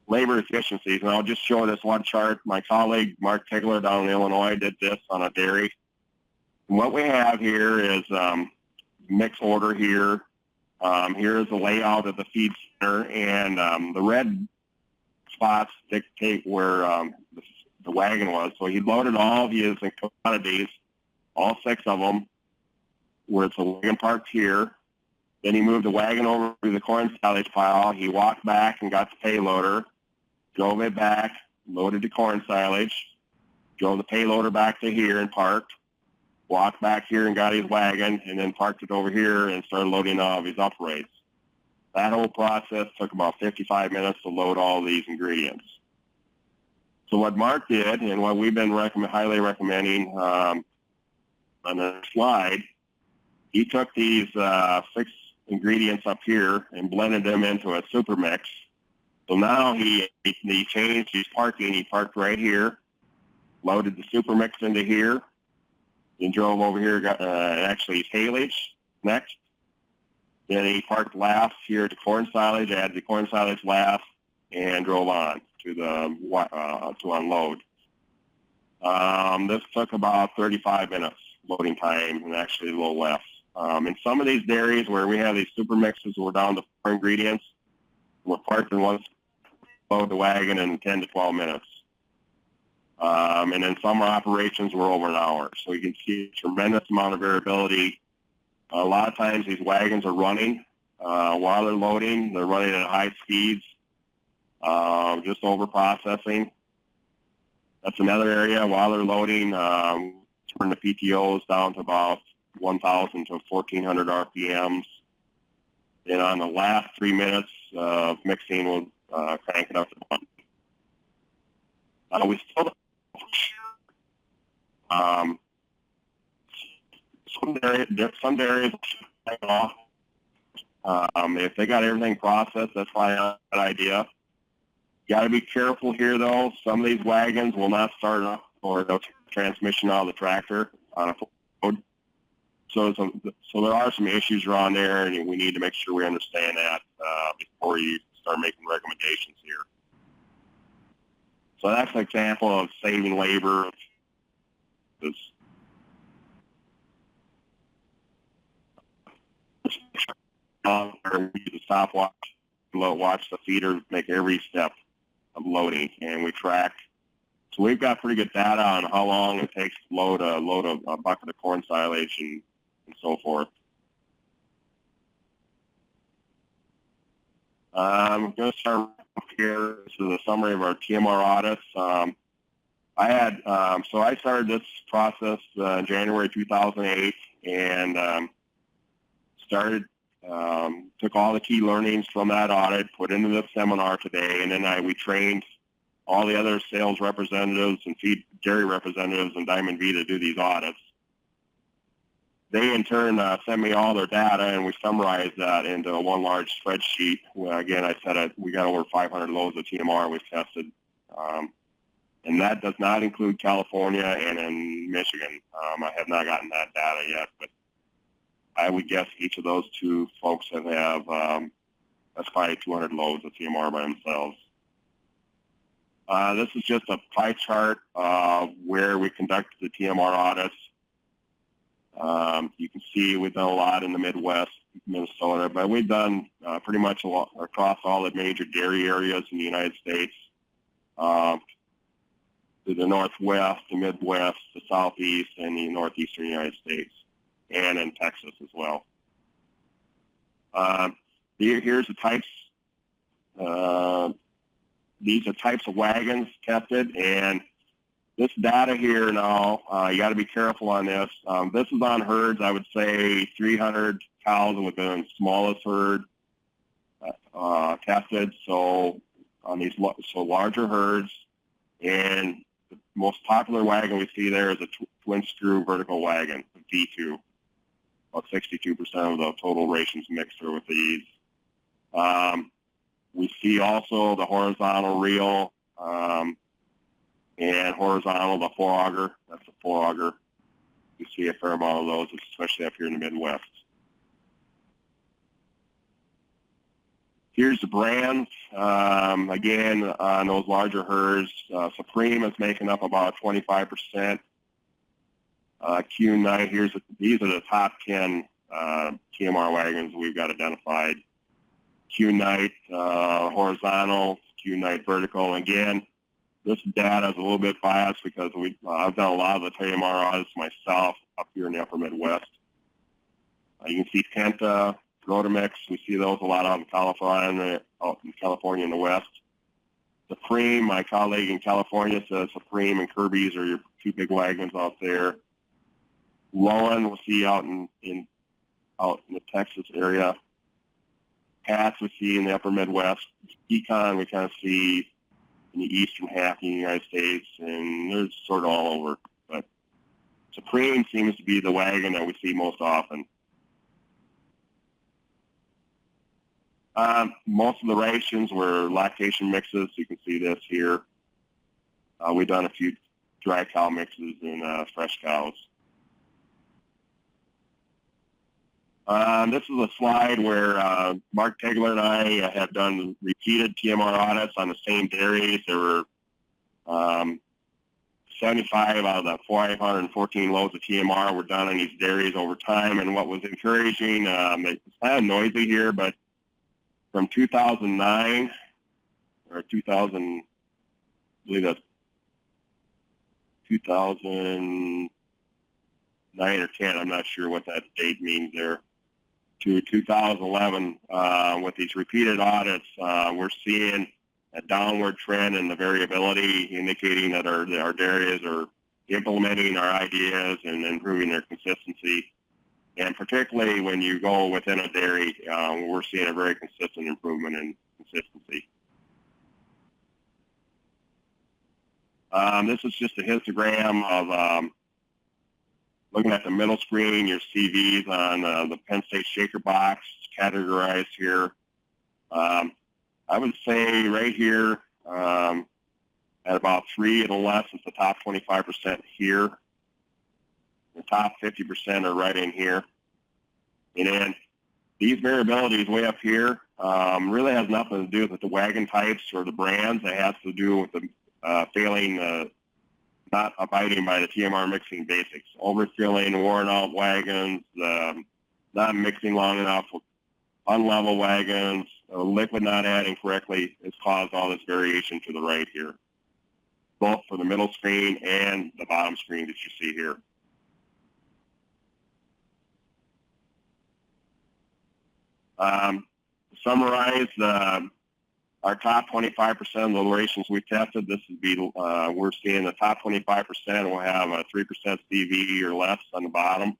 Labor efficiencies, and I'll just show this one chart. My colleague Mark Tigler down in Illinois did this on a dairy. And what we have here is mix order here. Here is the layout of the feed center, and the red spots dictate where the wagon was. So he loaded all of his commodities, all 6 of them, where it's a wagon parked here. Then he moved the wagon over to the corn silage pile. He walked back and got the payloader, drove it back, loaded the corn silage, drove the payloader back to here and parked, walked back here and got his wagon, and then parked it over here and started loading all of his uprates. That whole process took about 55 minutes to load all these ingredients. So what Mark did, and what we've been highly recommending on the slide, he took these 6 ingredients up here and blended them into a super mix. So now he changed his parking. He parked right here, loaded the super mix into here, then drove over here, got actually Silage next. Then he parked last here to corn silage, added the corn silage last, and drove on to the to unload. This took about 35 minutes loading time, and actually a little less. In some of these dairies where we have these super mixes, we're down to 4 ingredients. We're parked in one, load the wagon in 10 to 12 minutes. And then some operations were over an hour. So you can see a tremendous amount of variability. A lot of times these wagons are running while they're loading. They're running at high speeds, just over processing. That's another area. While they're loading, turn the PTOs down to about 1,000 to 1,400 RPMs. Then on the last 3 minutes of mixing, we'll crank it up to 1. We still don't some dairies off. If they got everything processed, that's probably not a good idea. You got to be careful here, though. Some of these wagons will not start up or they'll take the transmission out of the tractor on a load. So there are some issues around there, and we need to make sure we understand that before you start making recommendations here. So that's an example of saving labor. We use a stopwatch, watch the feeder make every step of loading, and we track. So we've got pretty good data on how long it takes to load a bucket of corn silage and so forth. I'm going to start here. This is a summary of our TMR audits. So I started this process in January 2008 and took all the key learnings from that audit, put into the seminar today, and then we trained all the other sales representatives and feed dairy representatives in Diamond V to do these audits. They in turn sent me all their data, and we summarized that into one large spreadsheet. Well, again, I said we got over 500 loads of TMR we've tested, and that does not include California and in Michigan. I have not gotten that data yet, but I would guess each of those two folks have that's probably 200 loads of TMR by themselves. This is just a pie chart of where we conducted the TMR audits. You can see we've done a lot in the Midwest, Minnesota, but we've done pretty much across all the major dairy areas in the United States, to the Northwest, the Midwest, the Southeast, and the Northeastern United States, and in Texas as well. Here's the types. These are types of wagons tested, and this data here now, you got to be careful on this. This is on herds. I would say 300 cows would have been the smallest herd tested. So on these larger herds, and the most popular wagon we see there is a twin screw vertical wagon, V2. About 62% of the total rations mixed are with these. We see also the horizontal reel and horizontal, the 4 auger. That's the 4 auger. You see a fair amount of those, especially up here in the Midwest. Here's the brands. Again, on those larger herds, Supreme is making up about 25%. Q-Night, these are the top 10 TMR wagons we've got identified. Q-Night horizontal, Q-Night vertical. Again, this data is a little bit biased because I've done a lot of the TMR audits myself up here in the upper Midwest. You can see Penta, Rotomix, we see those a lot out in California in the West. Supreme, my colleague in California says Supreme and Kirby's are your two big wagons out there. Lowen, we'll see out in the Texas area. Hats we see in the upper Midwest. Econ we kind of see in the eastern half of the United States, and they're sort of all over. But Supreme seems to be the wagon that we see most often. Most of the rations were lactation mixes. You can see this here. We've done a few dry cow mixes and fresh cows. This is a slide where Mark Tegler and I have done repeated TMR audits on the same dairies. There were 75 out of the 514 loads of TMR were done on these dairies over time. And what was encouraging, it's kind of noisy here, but from 2009 or 2000, I believe that's 2009 or 10, I'm not sure what that date means there, to 2011, with these repeated audits, we're seeing a downward trend in the variability, indicating that our dairies are implementing our ideas and improving their consistency. And particularly when you go within a dairy, we're seeing a very consistent improvement in consistency. This is just a histogram of looking at the middle screen, your CVs on the Penn State shaker box categorized here. I would say right here at about 3 and less is the top 25% here. The top 50% are right in here. And then these variabilities way up here really has nothing to do with the wagon types or the brands. It has to do with the failing, not abiding by the TMR mixing basics. Overfilling, worn out wagons, not mixing long enough with unlevel wagons, liquid not adding correctly has caused all this variation to the right here, both for the middle screen and the bottom screen that you see here. To summarize, our top 25% of the rations we tested, this would be, we're seeing the top 25% will have a 3% CV or less on the bottom,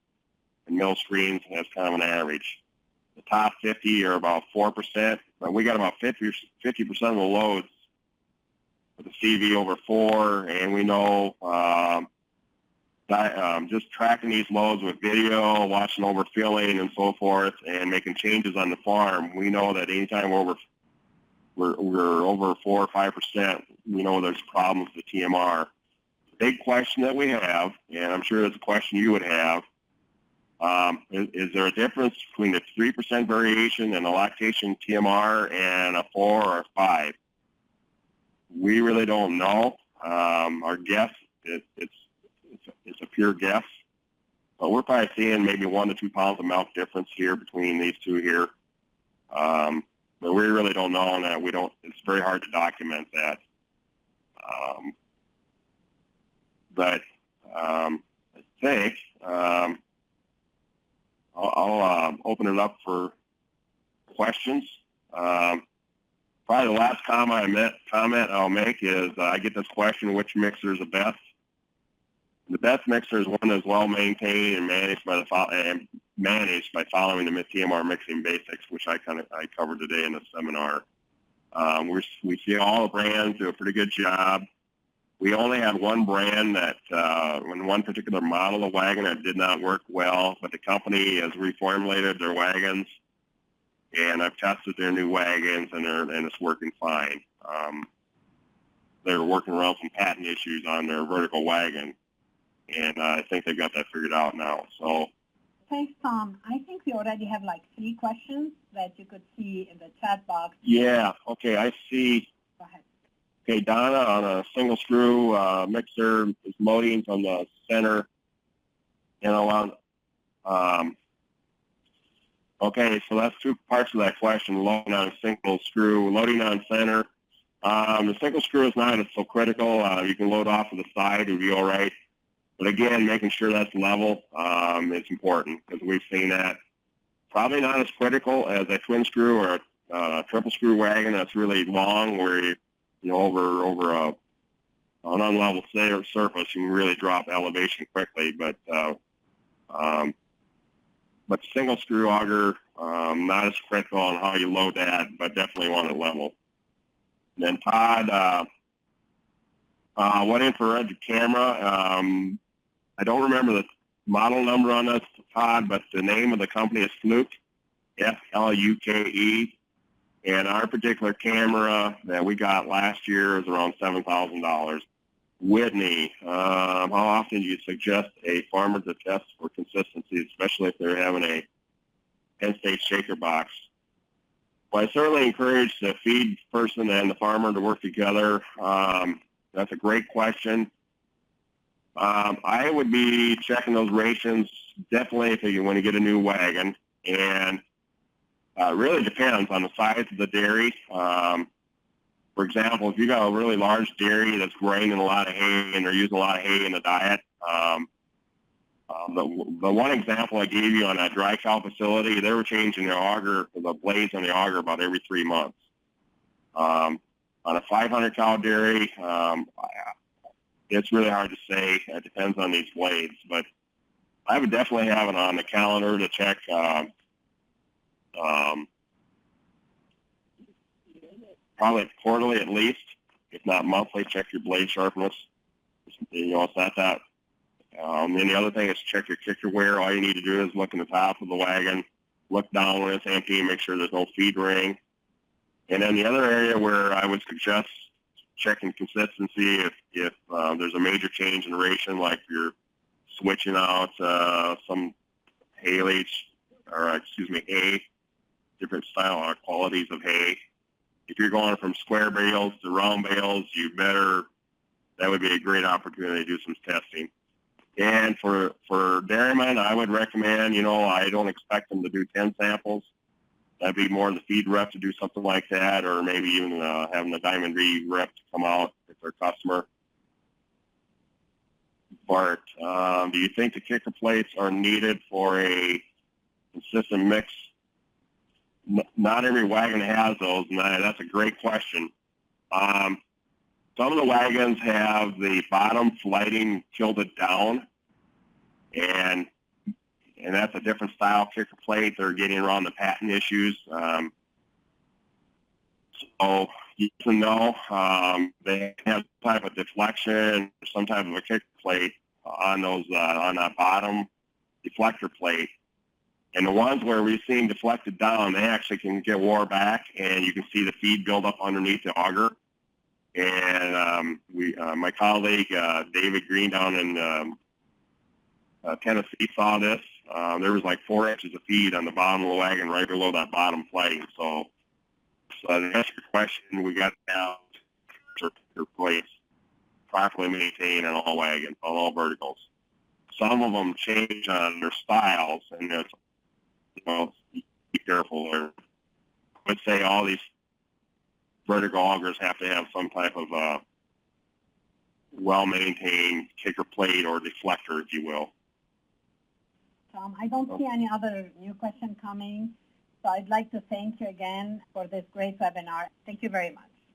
and middle screens has kind of an average. The top 50 are about 4%, but we got about 50% of the loads with a CV over 4, and we know just tracking these loads with video, watching overfilling and so forth, and making changes on the farm, we know that anytime we're over 4 or 5%, we know there's problems with the TMR. The big question that we have, and I'm sure it's a question you would have, is there a difference between a 3% variation in a lactation TMR and a 4 or a 5? We really don't know. Our guess, it's a pure guess, but we're probably seeing maybe 1 to 2 pounds of milk difference here between these two here. But we really don't know, and that we don't. It's very hard to document that. But I think I'll open it up for questions. Probably the last comment I'll make is I get this question: which mixer is the best? The best mixer is one that's well maintained and managed by following the TMR mixing basics, which I covered today in the seminar. We see all the brands do a pretty good job. We only had one brand that, in one particular model of wagon, that did not work well, but the company has reformulated their wagons, and I've tested their new wagons, and it's working fine. They were working around some patent issues on their vertical wagon, and I think they've got that figured out now. So. Thanks, Tom. I think we already have like 3 questions that you could see in the chat box. Yeah, okay, I see. Go ahead. Okay, Donna on a single screw mixer is loading from the center. Okay, so that's 2 parts of that question, loading on a single screw, loading on center. The single screw is not so critical. You can load off of the side, it would be all right. But again, making sure that's level is important, because we've seen that Probably not as critical as a twin screw or a triple screw wagon that's really long, where you know over an unlevel surface you can really drop elevation quickly. But single screw auger, not as critical on how you load that, but definitely want it level. And then Todd went in for a camera. I don't remember the model number on this, Todd, but the name of the company is Fluke, F-L-U-K-E. And our particular camera that we got last year is around $7,000. Whitney, how often do you suggest a farmer to test for consistency, especially if they're having a Penn State shaker box? Well, I certainly encourage the feed person and the farmer to work together. That's a great question. I would be checking those rations definitely if you want to get a new wagon, and it really depends on the size of the dairy. For example, if you got a really large dairy that's grinding a lot of hay and they're using a lot of hay in the diet, the one example I gave you on that dry cow facility, they were changing the auger, the blades on the auger about every 3 months. On a 500 cow dairy, it's really hard to say. It depends on these blades, but I would definitely have it on the calendar to check. Probably quarterly at least, if not monthly. Check your blade sharpness. You know, it's not that. And the other thing is check your kicker wear. All you need to do is look in the top of the wagon, look down when it's empty, make sure there's no feed ring. And then the other area where I would suggest checking consistency, if there's a major change in ration, like you're switching out some haylage, or hay, different style or qualities of hay. If you're going from square bales to round bales, that would be a great opportunity to do some testing. And for dairymen, I would recommend, I don't expect them to do 10 samples. That'd be more the feed rep to do something like that, or maybe even having the Diamond V rep to come out if they're a customer. Bart, do you think the kicker plates are needed for a consistent mix? Not every wagon has those, and that's a great question. Some of the wagons have the bottom flighting tilted down, and that's a different style kicker plate. They're getting around the patent issues. So you can know they have some type of deflection or some type of a kicker plate on those on that bottom deflector plate. And the ones where we've seen deflected down, they actually can get wore back, and you can see the feed build up underneath the auger. And my colleague David Green down in Tennessee saw this. There was like 4 inches of feed on the bottom of the wagon right below that bottom plate. So to answer your question, we got now your plates properly maintained on all wagons, on all verticals. Some of them change on their styles, and it's, be careful there. I would say all these vertical augers have to have some type of well-maintained kicker plate or deflector, if you will. Tom, I don't see any other new question coming, so I'd like to thank you again for this great webinar. Thank you very much.